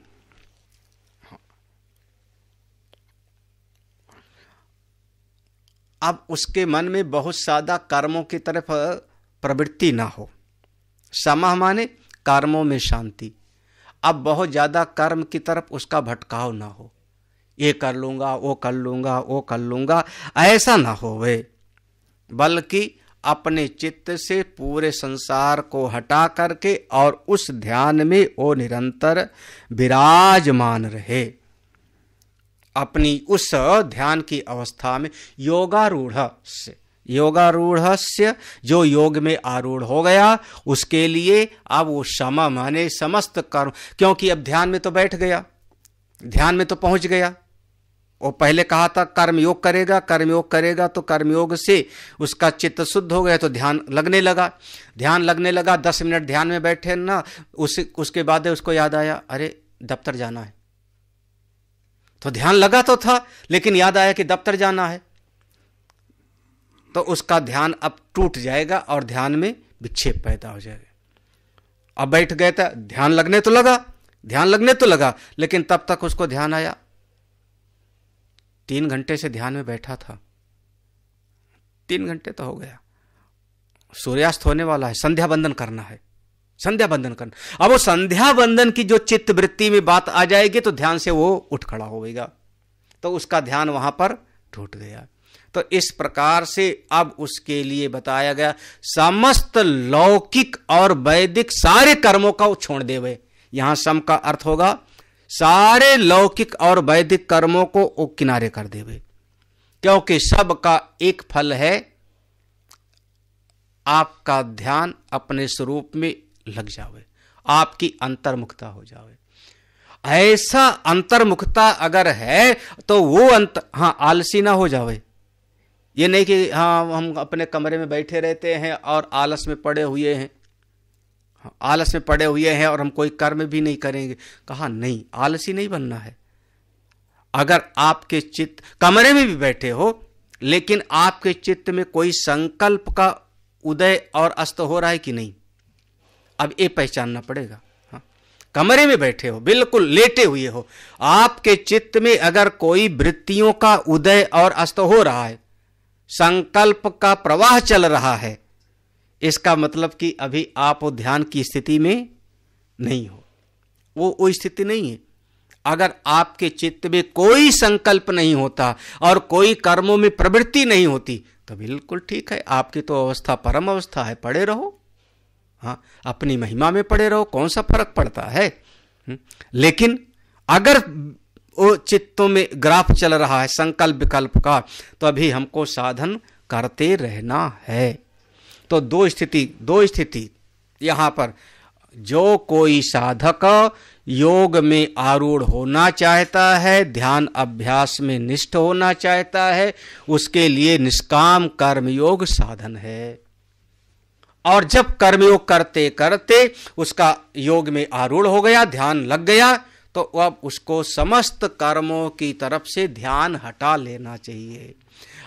अब उसके मन में बहुत ज्यादा कर्मों की तरफ प्रवृत्ति ना हो। समः माने कर्मों में शांति। अब बहुत ज्यादा कर्म की तरफ उसका भटकाव ना हो, ये कर लूंगा, वो कर लूंगा, वो कर लूंगा, ऐसा ना होवे, बल्कि अपने चित्त से पूरे संसार को हटा करके और उस ध्यान में वो निरंतर विराजमान रहे। अपनी उस ध्यान की अवस्था में योगारूढ़स्य, जो योग में आरूढ़ हो गया, उसके लिए अब वो सम माने समस्त कर्म, क्योंकि अब ध्यान में तो बैठ गया, ध्यान में तो पहुंच गया। वो पहले कहा था कर्मयोग करेगा, कर्मयोग करेगा, तो कर्मयोग से उसका चित्त शुद्ध हो गया तो ध्यान लगने लगा। ध्यान लगने लगा, 10 मिनट ध्यान में बैठे ना, उसके बाद उसको याद आया, अरे दफ्तर जाना है। तो ध्यान लगा तो था, लेकिन याद आया कि दफ्तर जाना है, तो उसका ध्यान अब टूट जाएगा और ध्यान में विक्षेप पैदा हो जाएगा। अब बैठ गए था, ध्यान लगने तो लगा, लेकिन तब तक उसको ध्यान आया 3 घंटे से ध्यान में बैठा था, 3 घंटे तो हो गया, सूर्यास्त होने वाला है, संध्या बंदन करना है, संध्या बंदन करना। अब वो संध्या बंदन की जो चित्त वृत्ति में बात आ जाएगी तो ध्यान से वो उठ खड़ा होगा, तो उसका ध्यान वहां पर टूट गया। तो इस प्रकार से अब उसके लिए बताया गया समस्त लौकिक और वैदिक सारे कर्मों का छोड़ देवे। यहां सम का अर्थ होगा सारे लौकिक और वैदिक कर्मों को वो किनारे कर देवे, क्योंकि सब का एक फल है, आपका ध्यान अपने स्वरूप में लग जावे, आपकी अंतर्मुखता हो जावे। ऐसा अंतर्मुखता अगर है तो वो आलसी ना हो जावे। ये नहीं कि हम अपने कमरे में बैठे रहते हैं और आलस में पड़े हुए हैं और हम कोई कर्म भी नहीं करेंगे। कहा नहीं, आलसी नहीं बनना है। अगर आपके चित्त कमरे में भी बैठे हो, लेकिन आपके चित्त में कोई संकल्प का उदय और अस्त हो रहा है कि नहीं, अब ये पहचानना पड़ेगा। कमरे में बैठे हो, बिल्कुल लेटे हुए हो, आपके चित्त में अगर कोई वृत्तियों का उदय और अस्त हो रहा है, संकल्प का प्रवाह चल रहा है, इसका मतलब कि अभी आप वो ध्यान की स्थिति में नहीं हो, वो स्थिति नहीं है। अगर आपके चित्त में कोई संकल्प नहीं होता और कोई कर्मों में प्रवृत्ति नहीं होती तो बिल्कुल ठीक है, आपकी तो अवस्था परम अवस्था है, पड़े रहो, अपनी महिमा में पड़े रहो, कौन सा फर्क पड़ता है। लेकिन अगर वो चित्तों में ग्राफ चल रहा है संकल्प विकल्प का, तो अभी हमको साधन करते रहना है। तो दो स्थिति यहां पर, जो कोई साधक योग में आरूढ़ होना चाहता है, ध्यान अभ्यास में निष्ठ होना चाहता है, उसके लिए निष्काम कर्मयोग साधन है। और जब कर्मयोग करते करते उसका योग में आरूढ़ हो गया, ध्यान लग गया, तो अब उसको समस्त कर्मों की तरफ से ध्यान हटा लेना चाहिए।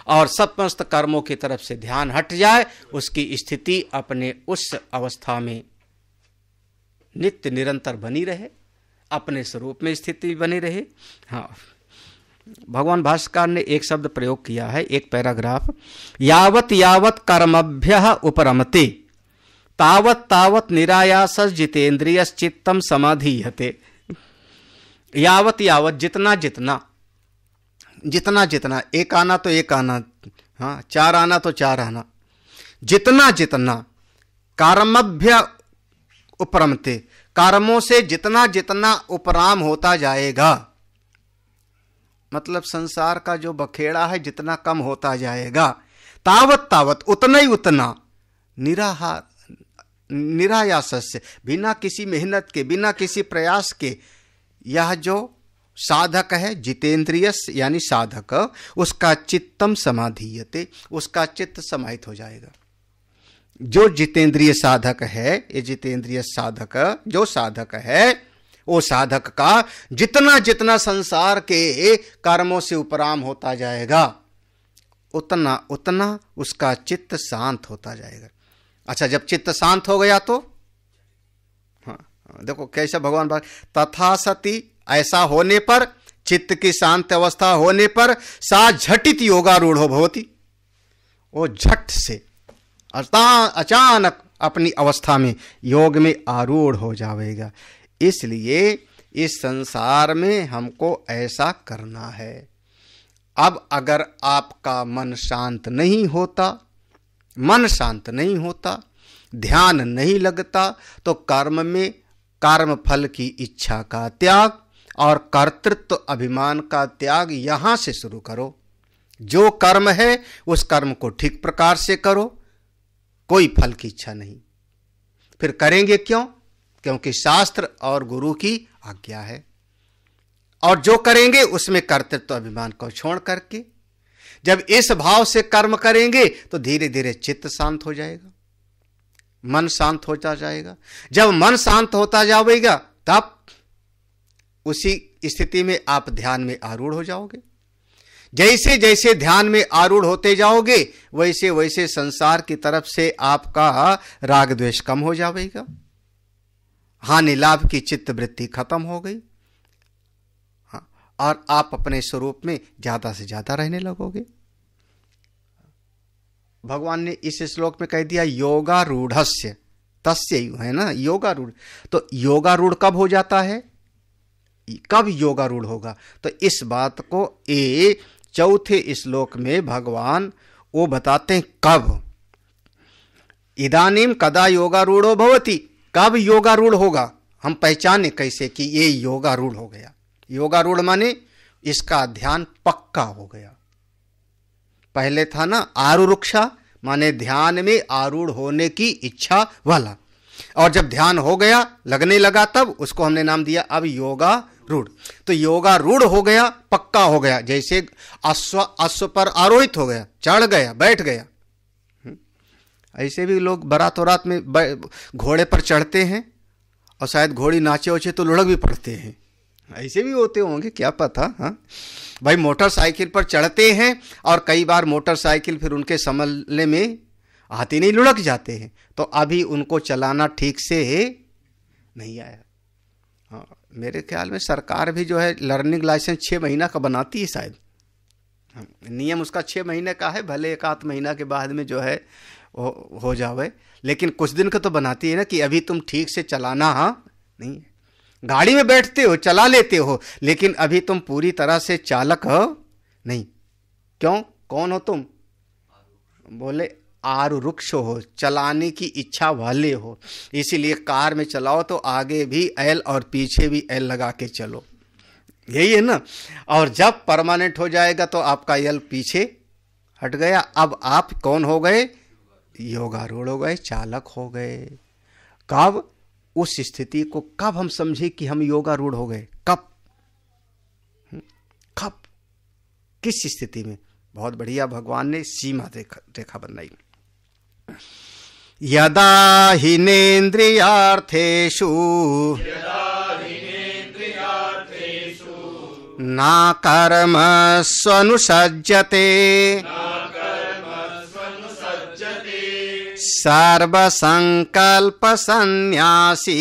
और समस्त कर्मों की तरफ से ध्यान हट जाए, उसकी स्थिति अपने उस अवस्था में नित्य निरंतर बनी रहे, अपने स्वरूप में स्थिति बनी रहे। भगवान भाष्यकार ने एक शब्द प्रयोग किया है, एक पैराग्राफ, यावत यावत कर्मभ्यः उपरमते तावत तावत निरायासस् जितेन्द्रियस् चित्तम समाधीयते। यावत यावत, जितना जितना, एक आना तो एक आना, 4 आना तो 4 आना, जितना कर्मभ्य उपरमते, कर्मों से जितना उपराम होता जाएगा, मतलब संसार का जो बखेड़ा है जितना कम होता जाएगा, तावत तावत, उतना ही उतना, निरायास से, बिना किसी मेहनत के, बिना किसी प्रयास के, यह जो साधक है जितेंद्रिय यानी साधक, उसका चित्तम समाधीयते, उसका चित्त समाहित हो जाएगा। जो जितेंद्रिय साधक है, ये जितेंद्रिय साधक जो साधक है, वो साधक का जितना जितना संसार के कर्मों से उपराम होता जाएगा, उतना उतना उसका चित्त शांत होता जाएगा। अच्छा, जब चित्त शांत हो गया तो हाँ, देखो कैसा भगवान बात, तथा सती, ऐसा होने पर, चित्त की शांत अवस्था होने पर, सा झटित योगारूढ़ो भवति, वो झट से अचानक अपनी अवस्था में योग में आरूढ़ हो जाएगा। इसलिए इस संसार में हमको ऐसा करना है। अब अगर आपका मन शांत नहीं होता, मन शांत नहीं होता, ध्यान नहीं लगता, तो कर्म में कर्म फल की इच्छा का त्याग और कर्तृत्व अभिमान का त्याग यहां से शुरू करो। जो कर्म है उस कर्म को ठीक प्रकार से करो, कोई फल की इच्छा नहीं। फिर करेंगे क्यों? क्योंकि शास्त्र और गुरु की आज्ञा है। और जो करेंगे उसमें कर्तृत्व अभिमान को छोड़ करके, जब इस भाव से कर्म करेंगे तो धीरे धीरे चित्त शांत हो जाएगा, मन शांत होता जाएगा। जब मन शांत होता जाएगा तब उसी स्थिति में आप ध्यान में आरूढ़ हो जाओगे। जैसे जैसे ध्यान में आरूढ़ होते जाओगे वैसे वैसे संसार की तरफ से आपका राग द्वेष कम हो जाएगा, हानि लाभ की चित्त वृत्ति खत्म हो गई, हाँ, और आप अपने स्वरूप में ज्यादा से ज्यादा रहने लगोगे। भगवान ने इस श्लोक में कह दिया योगारूढ़स्य तस्य, है ना, योगारूढ़। तो योगारूढ़ कब हो जाता है, कब योगारूढ़ होगा? तो इस बात को ए चौथे श्लोक में भगवान वो बताते हैं कब। इदानीम कदा योगारूढ़ो भवति, कब योगारूढ़ होगा, हम पहचाने कैसे कि ये योगारूढ़ हो गया। योगारूढ़ माने इसका ध्यान पक्का हो गया। पहले था ना आरुरुक्षा, माने ध्यान में आरूढ़ होने की इच्छा वाला, और जब ध्यान हो गया लगने लगा तब उसको हमने नाम दिया अब योगारूढ़। तो योगारूढ़ हो गया, पक्का हो गया, जैसे अश्व पर आरोहित हो गया, चढ़ गया, बैठ गया। ऐसे भी लोग बारात वरात में घोड़े पर चढ़ते हैं और शायद घोड़ी नाचे उचे तो लुढ़क भी पड़ते हैं, ऐसे भी होते होंगे, क्या पता। हाँ भाई, मोटरसाइकिल पर चढ़ते हैं और कई बार मोटरसाइकिल फिर उनके संभलने में आती नहीं, लुढ़क जाते हैं, तो अभी उनको चलाना ठीक से नहीं आया। हाँ, मेरे ख्याल में सरकार भी जो है लर्निंग लाइसेंस 6 महीना का बनाती है शायद, नियम उसका 6 महीने का है, भले 1 महीना के बाद में जो है हो जावे, लेकिन कुछ दिन का तो बनाती है ना कि अभी तुम ठीक से चलाना। हाँ नहीं, गाड़ी में बैठते हो, चला लेते हो, लेकिन अभी तुम पूरी तरह से चालक हो नहीं। क्यों? कौन हो तुम? बोले आरुरुक्ष हो, चलाने की इच्छा वाले हो। इसीलिए कार में चलाओ तो आगे भी एल और पीछे भी एल लगा के चलो, यही है ना। और जब परमानेंट हो जाएगा तो आपका एल पीछे हट गया, अब आप कौन हो गए? योगारूढ़ हो गए, चालक हो गए। कब? उस स्थिति को कब हम समझे कि हम योगारूढ़ हो गए? कब? कब? किस स्थिति में? बहुत बढ़िया भगवान ने सीमा रेखा बनाई। यदा हिनेन्द्रियार्थेषु न कर्मस्वनुसज्जते सर्वसंकल्प सन्यासी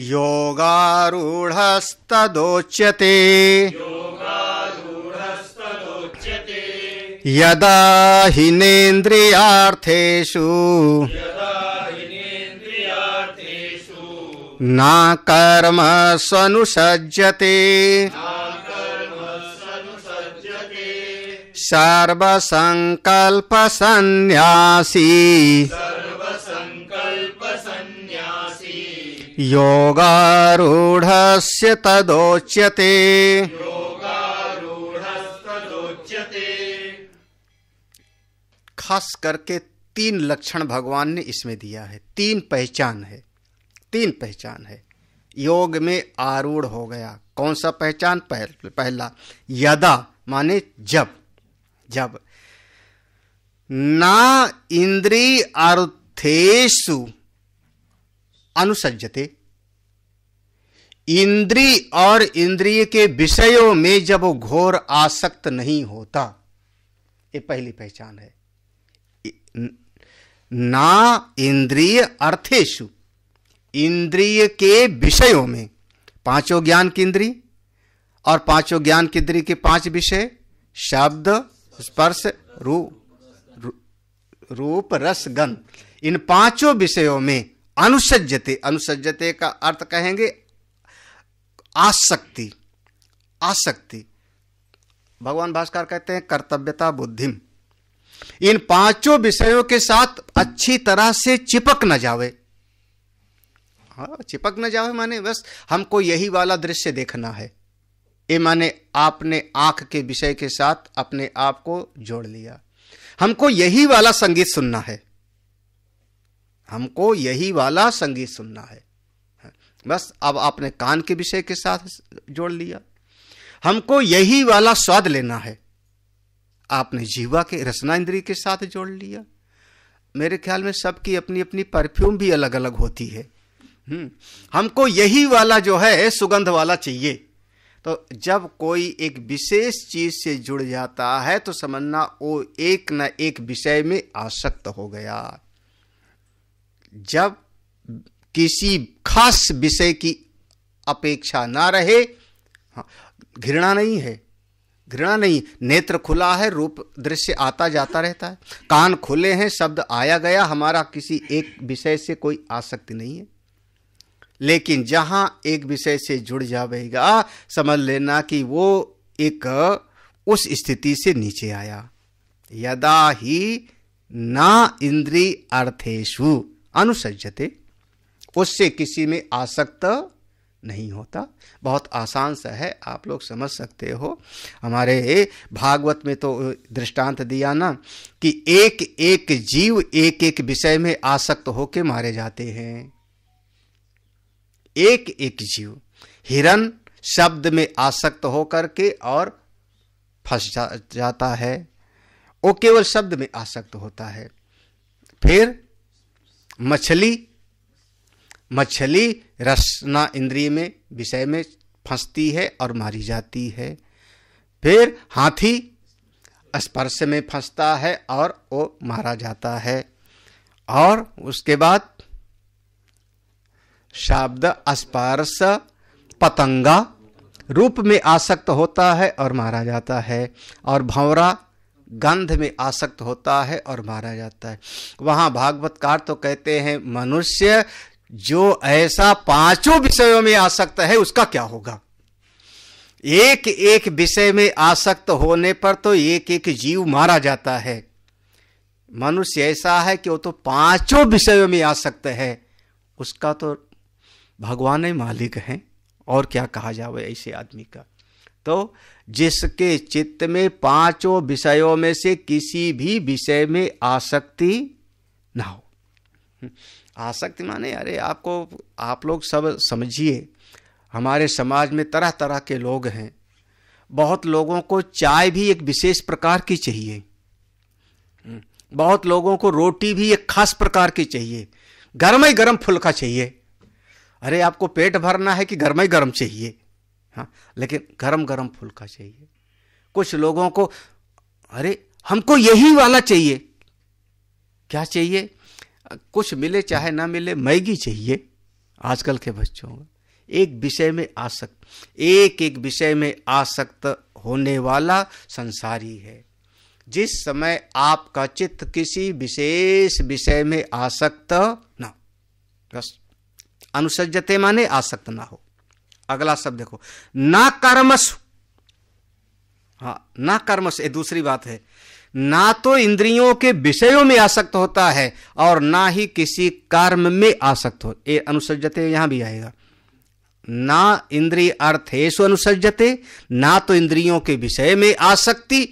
योगारूढ़स्तदोच्यते। यदा हिनेन्द्रियार्थेषु न कर्मस्वनुसज्जते सर्वसंकल्प सन्यासी योगारूढ़स्य तदोच्यते। खास करके 3 लक्षण भगवान ने इसमें दिया है, 3 पहचान है, 3 पहचान है। योग में आरूढ़ हो गया। कौन सा पहचान? पहला यदा माने जब, जब ना इंद्रिय अर्थेषु अनुसज्जते, इंद्रिय और इंद्रिय के विषयों में जब वो घोर आसक्त नहीं होता, ये पहली पहचान है। ना इंद्रिय अर्थेषु, इंद्रिय के विषयों में, पांचों ज्ञान की इंद्रिय और पांचों ज्ञान की इंद्रिय के पांच विषय शब्द स्पर्श रूप रस गंध, इन पांचों विषयों में अनुसज्जते, अनुसज्जते का अर्थ कहेंगे आसक्ति, आसक्ति। भगवान भास्कर कहते हैं कर्तव्यता बुद्धिम, इन पांचों विषयों के साथ अच्छी तरह से चिपक न जावे। हाँ, चिपक न जावे माने बस हमको यही वाला दृश्य देखना है, ये माने आपने आंख के विषय के साथ अपने आप को जोड़ लिया। हमको यही वाला संगीत सुनना है, हमको यही वाला संगीत सुनना है, बस अब आपने कान के विषय के साथ जोड़ लिया। हमको यही वाला स्वाद लेना है, आपने जीवा के रसना इंद्रिय के साथ जोड़ लिया। मेरे ख्याल में सबकी अपनी अपनी परफ्यूम भी अलग अलग होती है। हमको यही वाला जो है सुगंध वाला चाहिए। तो जब कोई एक विशेष चीज से जुड़ जाता है तो समझना वो एक न एक विषय में आसक्त हो गया। जब किसी खास विषय की अपेक्षा ना रहे, घृणा नहीं है, घृणा नहीं, नेत्र खुला है, रूप दृश्य आता जाता रहता है, कान खुले हैं, शब्द आया गया, हमारा किसी एक विषय से कोई आसक्ति नहीं है। लेकिन जहां एक विषय से जुड़ जाएगा, समझ लेना कि वो एक उस स्थिति से नीचे आया। यदा ही ना इंद्रिय अर्थेषु अनुसज्जते, उससे किसी में आसक्त नहीं होता। बहुत आसान सा है, आप लोग समझ सकते हो। हमारे भागवत में तो दृष्टांत दिया ना कि एक एक जीव एक एक विषय में आसक्त होके मारे जाते हैं। एक एक जीव हिरन शब्द में आसक्त होकर के और फंस जाता है, वो केवल शब्द में आसक्त होता है। फिर मछली रसना इंद्रिय में विषय में फंसती है और मारी जाती है। फिर हाथी स्पर्श में फंसता है और वो मारा जाता है। और उसके बाद शब्द स्पर्श पतंगा रूप में आसक्त होता है और मारा जाता है। और भंवरा गंध में आसक्त होता है और मारा जाता है। वहां भागवतकार तो कहते हैं मनुष्य जो ऐसा पांचों विषयों में आसक्त है उसका क्या होगा। एक एक विषय में आसक्त होने पर तो एक एक जीव मारा जाता है। मनुष्य ऐसा है कि वो तो पांचों विषयों में आसक्त है, उसका तो भगवान ही मालिक हैं, और क्या कहा जाए ऐसे आदमी का। तो जिसके चित्त में पांचों विषयों में से किसी भी विषय में आसक्ति ना हो। आसक्ति माने अरे आप लोग सब समझिए, हमारे समाज में तरह तरह के लोग हैं। बहुत लोगों को चाय भी एक विशेष प्रकार की चाहिए, बहुत लोगों को रोटी भी एक खास प्रकार की चाहिए, गर्म ही गर्म फुल्का चाहिए। अरे आपको पेट भरना है कि गर्म ही गर्म चाहिए? हाँ, लेकिन गरम गरम फुल्का चाहिए। कुछ लोगों को अरे हमको यही वाला चाहिए। क्या चाहिए? कुछ मिले चाहे ना मिले, मैगी चाहिए। आजकल के बच्चों को एक विषय में आसक्त, एक एक विषय में आसक्त होने वाला संसारी है। जिस समय आपका चित्त किसी विशेष विषय में आसक्त ना, बस अनुसज्जते माने आसक्त ना हो। अगला शब्द देखो, ना कर्मसु। हाँ, ना कर्मसु, ये दूसरी बात है। ना तो इंद्रियों के विषयों में आसक्त होता है और ना ही किसी कर्म में आसक्त हो। ये अनुसज्जते यहां भी आएगा। ना इंद्रिय अर्थेषु अनुसज्जते, ना तो इंद्रियों के विषय में आसक्ति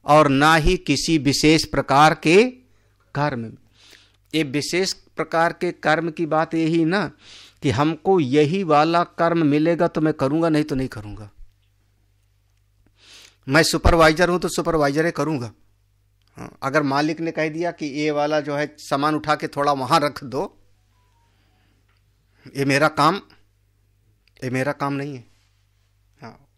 और ना ही किसी विशेष प्रकार के कर्म में। ये विशेष प्रकार के कर्म की बात यही ना कि हमको यही वाला कर्म मिलेगा तो मैं करूंगा, नहीं तो नहीं करूंगा। मैं सुपरवाइजर हूं तो सुपरवाइजर करूंगा। अगर मालिक ने कह दिया कि ये वाला जो है सामान उठा के थोड़ा वहां रख दो, ये मेरा काम नहीं है। हाँ,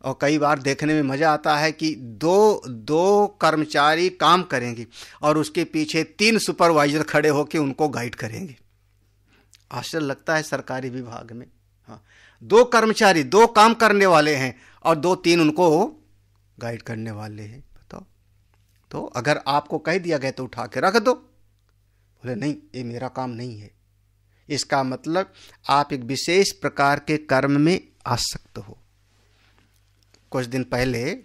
और कई बार देखने में मजा आता है कि दो कर्मचारी काम करेंगे और उसके पीछे 3 सुपरवाइजर खड़े होकर उनको गाइड करेंगे। आश्चर्य लगता है सरकारी विभाग में। हाँ, 2 कर्मचारी 2 काम करने वाले हैं और 2-3 उनको गाइड करने वाले हैं। बताओ, तो अगर आपको कह दिया गया तो उठा के रख दो, बोले नहीं ये मेरा काम नहीं है। इसका मतलब आप एक विशेष प्रकार के कर्म में आसक्त हो। कुछ दिन पहले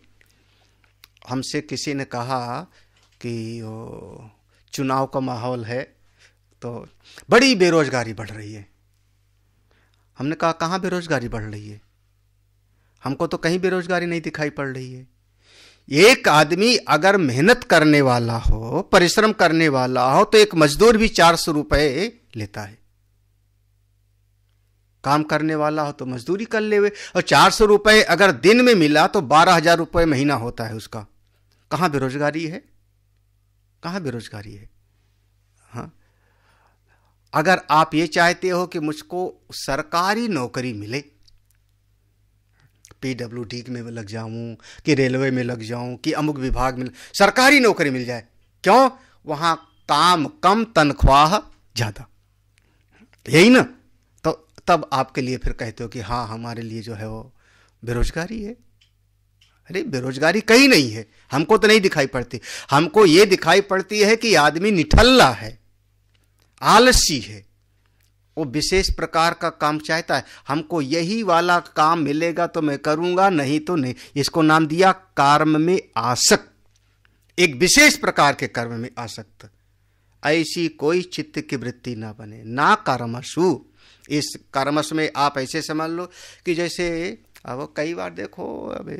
हमसे किसी ने कहा कि चुनाव का माहौल है तो बड़ी बेरोजगारी बढ़ रही है। हमने कहा कहाँ बेरोजगारी बढ़ रही है? हमको तो कहीं बेरोजगारी नहीं दिखाई पड़ रही है। एक आदमी अगर मेहनत करने वाला हो, परिश्रम करने वाला हो, तो एक मजदूर भी 400 रुपए लेता है। काम करने वाला हो तो मजदूरी कर ले, और 400 रुपए अगर दिन में मिला तो 12,000 रुपए महीना होता है उसका। कहाँ बेरोजगारी है? कहाँ बेरोजगारी है? हाँ, अगर आप ये चाहते हो कि मुझको सरकारी नौकरी मिले, PWD में लग जाऊं कि रेलवे में लग जाऊं कि अमुक विभाग में सरकारी नौकरी मिल जाए, क्यों? वहां काम कम, तनख्वाह ज्यादा, यही ना? तो तब आपके लिए फिर कहते हो कि हाँ हमारे लिए जो है वो बेरोजगारी है। अरे बेरोजगारी कहीं नहीं है, हमको तो नहीं दिखाई पड़ती। हमको ये दिखाई पड़ती है कि आदमी निठल्ला है, आलसी है, वो विशेष प्रकार का काम चाहता है। हमको यही वाला काम मिलेगा तो मैं करूंगा, नहीं तो नहीं। इसको नाम दिया कर्म में आसक्त, एक विशेष प्रकार के कर्म में आसक्त। ऐसी कोई चित्त की वृत्ति ना बने, ना कर्मसु। इस कर्मस में आप ऐसे समझ लो कि जैसे अब कई बार देखो, अब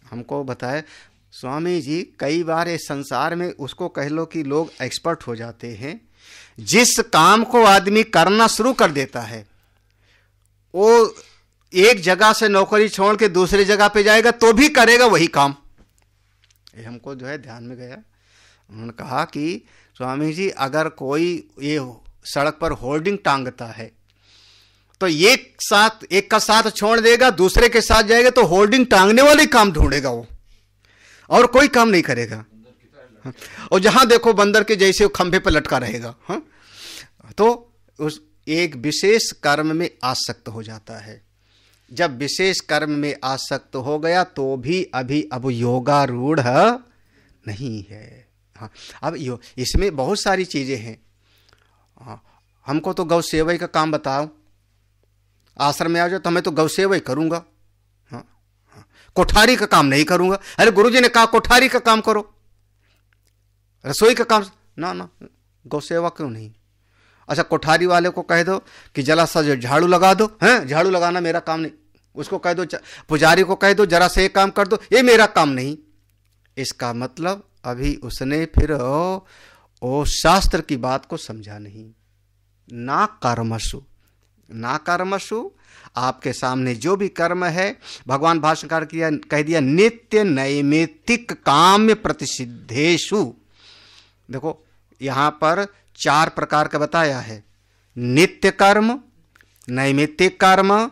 हमको बताए स्वामी जी, कई बार इस संसार में उसको कह लो कि लोग एक्सपर्ट हो जाते हैं। जिस काम को आदमी करना शुरू कर देता है, वो एक जगह से नौकरी छोड़ के दूसरी जगह पे जाएगा तो भी करेगा वही काम। ये हमको जो है ध्यान में गया। उन्होंने कहा कि स्वामी जी, अगर कोई ये सड़क पर होर्डिंग टांगता है तो एक का साथ छोड़ देगा, दूसरे के साथ जाएगा तो होर्डिंग टांगने वाले काम ढूंढेगा वो, और कोई काम नहीं करेगा। और जहां देखो बंदर के जैसे वो खंभे पर लटका रहेगा। हाँ, तो उस एक विशेष कर्म में आसक्त हो जाता है। जब विशेष कर्म में आसक्त हो गया तो भी अब योगारूढ़ नहीं है। हाँ, अब इसमें बहुत सारी चीजें हैं। हाँ, हमको तो गौ सेवई का काम बताओ, आश्रम में आ जाओ तो मैं तो गौ सेवई करूंगा। हाँ, हाँ, कोठारी का काम नहीं करूंगा। अरे गुरुजी ने कहा कोठारी का काम करो, रसोई का काम ना, गौ सेवा क्यों नहीं? अच्छा, कोठारी वाले को कह दो कि जरा सा जो झाड़ू लगा दो, हैं झाड़ू लगाना मेरा काम नहीं। उसको कह दो, पुजारी को कह दो जरा से एक काम कर दो, ये मेरा काम नहीं। इसका मतलब अभी उसने फिर वो शास्त्र की बात को समझा नहीं। ना कर्मसु, आपके सामने जो भी कर्म है, भगवान भाष्यकार कह दिया नित्य नैमित्तिक काम्य प्रतिषिद्धेषु। देखो यहां पर 4 प्रकार का बताया है, नित्य कर्म, नैमित्तिक कर्म,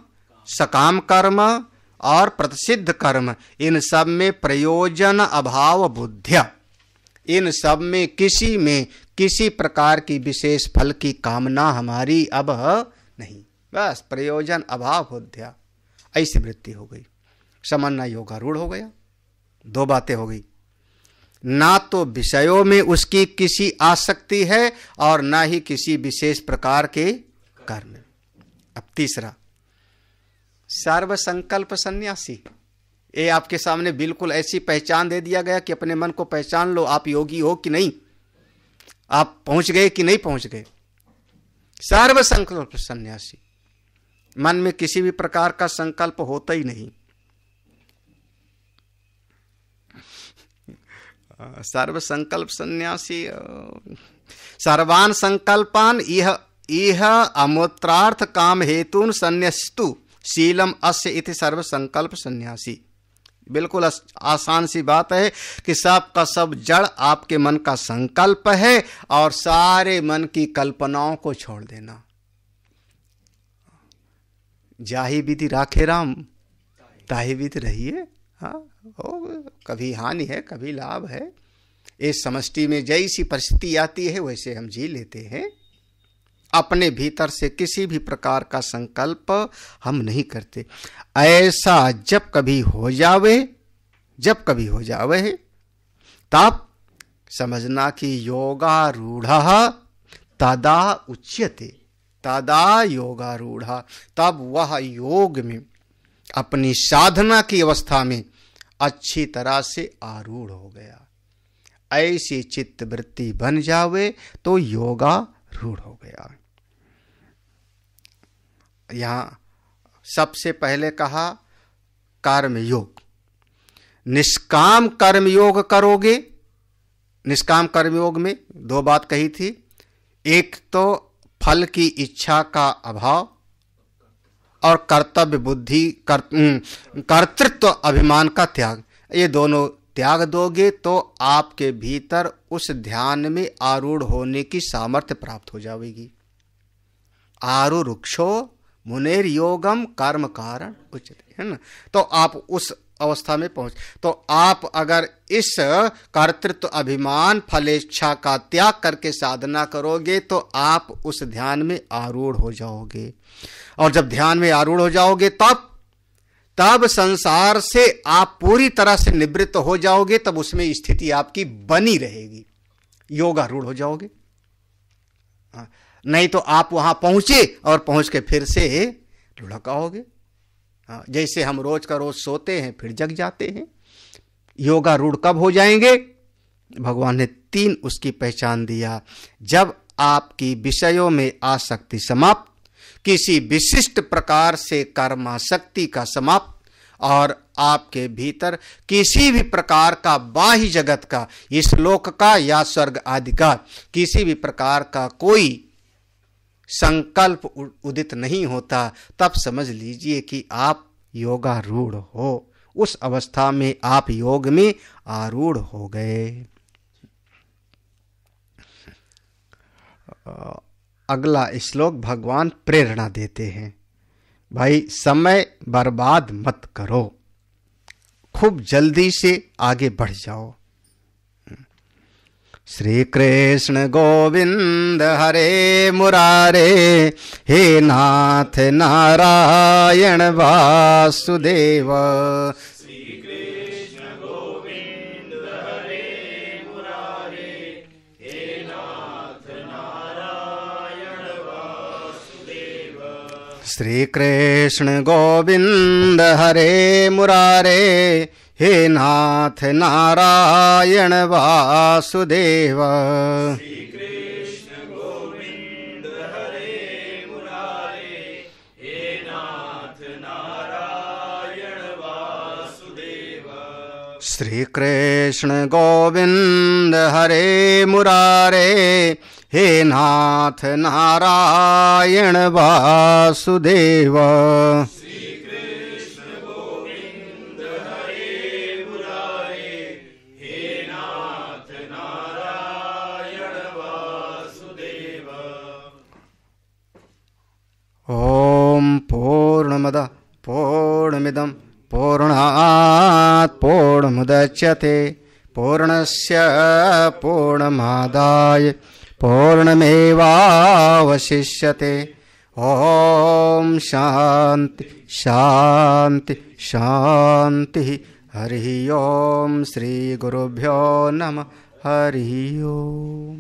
सकाम कर्म और प्रतिषिद्ध कर्म। इन सब में प्रयोजन अभाव बुद्धिया, इन सब में किसी प्रकार की विशेष फल की कामना हमारी अब नहीं, बस प्रयोजन अभाव बुद्धिया, ऐसी वृत्ति हो गई। समन्वय योगारूढ़ हो गया। 2 बातें हो गई, ना तो विषयों में उसकी किसी आसक्ति है और ना ही किसी विशेष प्रकार के कर्म। अब तीसरा, सर्व संकल्प सन्यासी। ये आपके सामने बिल्कुल ऐसी पहचान दे दिया गया कि अपने मन को पहचान लो, आप योगी हो कि नहीं, आप पहुंच गए कि नहीं पहुंच गए। सर्व संकल्प सन्यासी, मन में किसी भी प्रकार का संकल्प होता ही नहीं। सर्व संकल्प सन्यासी, सर्वान संकल्पान यह इह अमूत्रार्थ काम हेतुन संन्यस्तु शीलम अस्य इति सर्व संकल्प सन्यासी। बिल्कुल आसान सी बात है कि सब का सब जड़ आपके मन का संकल्प है और सारे मन की कल्पनाओं को छोड़ देना। जाहि विधि राखे राम ताहि विधि रहिए। हाँ, कभी हानि है कभी लाभ है, इस समष्टि में जैसी परिस्थिति आती है वैसे हम जी लेते हैं। अपने भीतर से किसी भी प्रकार का संकल्प हम नहीं करते। ऐसा जब कभी हो जावे तब समझना कि योगारूढ़ तदा उच्यते, तदा योगारूढ़, तब वह योग में अपनी साधना की अवस्था में अच्छी तरह से आरूढ़ हो गया। ऐसी चित्त वृत्ति बन जावे तो योगारूढ़ हो गया। यहां सबसे पहले कहा कर्म योग। निष्काम कर्म योग करोगे, निष्काम कर्म योग में दो बात कही थी, एक तो फल की इच्छा का अभाव और कर्तव्य बुद्धि कर्तृत्व अभिमान का त्याग। ये दोनों त्याग दोगे तो आपके भीतर उस ध्यान में आरूढ़ होने की सामर्थ्य प्राप्त हो जाएगी। आरुरुक्षो मुनेर योगम कर्म कारण उच्यते, है ना। तो आप उस अवस्था में पहुंच, तो आप अगर इस कर्तृत्व अभिमान फलेच्छा का त्याग करके साधना करोगे तो आप उस ध्यान में आरूढ़ हो जाओगे। और जब ध्यान में आरूढ़ हो जाओगे तब संसार से आप पूरी तरह से निवृत्त हो जाओगे, तब उसमें स्थिति आपकी बनी रहेगी, योगारूढ़ हो जाओगे। नहीं तो आप वहां पहुंचे और पहुंच के फिर से लुढ़काओगे। जैसे हम रोज का रोज सोते हैं फिर जग जाते हैं। योगारूढ़ कब हो जाएंगे? भगवान ने 3 उसकी पहचान दिया। जब आपकी विषयों में आसक्ति समाप्त, किसी विशिष्ट प्रकार से कर्मासक्ति का समाप्त, और आपके भीतर किसी भी प्रकार का बाह्य जगत का, इस लोक का या स्वर्ग आदि का किसी भी प्रकार का कोई संकल्प उदित नहीं होता, तब समझ लीजिए कि आप योगारूढ़ हो। उस अवस्था में आप योग में आरूढ़ हो गए। अगला श्लोक भगवान प्रेरणा देते हैं, भाई समय बर्बाद मत करो, खूब जल्दी से आगे बढ़ जाओ। श्री कृष्ण गोविंद हरे मुरारे, हे नाथ नारायण वासुदेव। श्री कृष्ण गोविंद हरे मुरारे, हे नाथ नारायण वासुदेव। श्री कृष्ण गोविंद हरे मुरारे, हे नाथ नारायण वासुदेव। श्री कृष्ण गोविंद हरे मुरारे, हे नाथ नारायण वासुदेव। श्री कृष्ण गोविंद हरे मुरारे, हे नाथ नारायण वासुदेव। ओम पूर्णमदः पूर्णमिदं पूर्णात् पूर्णमुदच्यते पूर्णस्य पूर्णमादाय पूर्णमेवावशिष्यते। ओम शांति शांति शांति। हरि ओम। श्री गुरुभ्यो नमः। हरि ओम।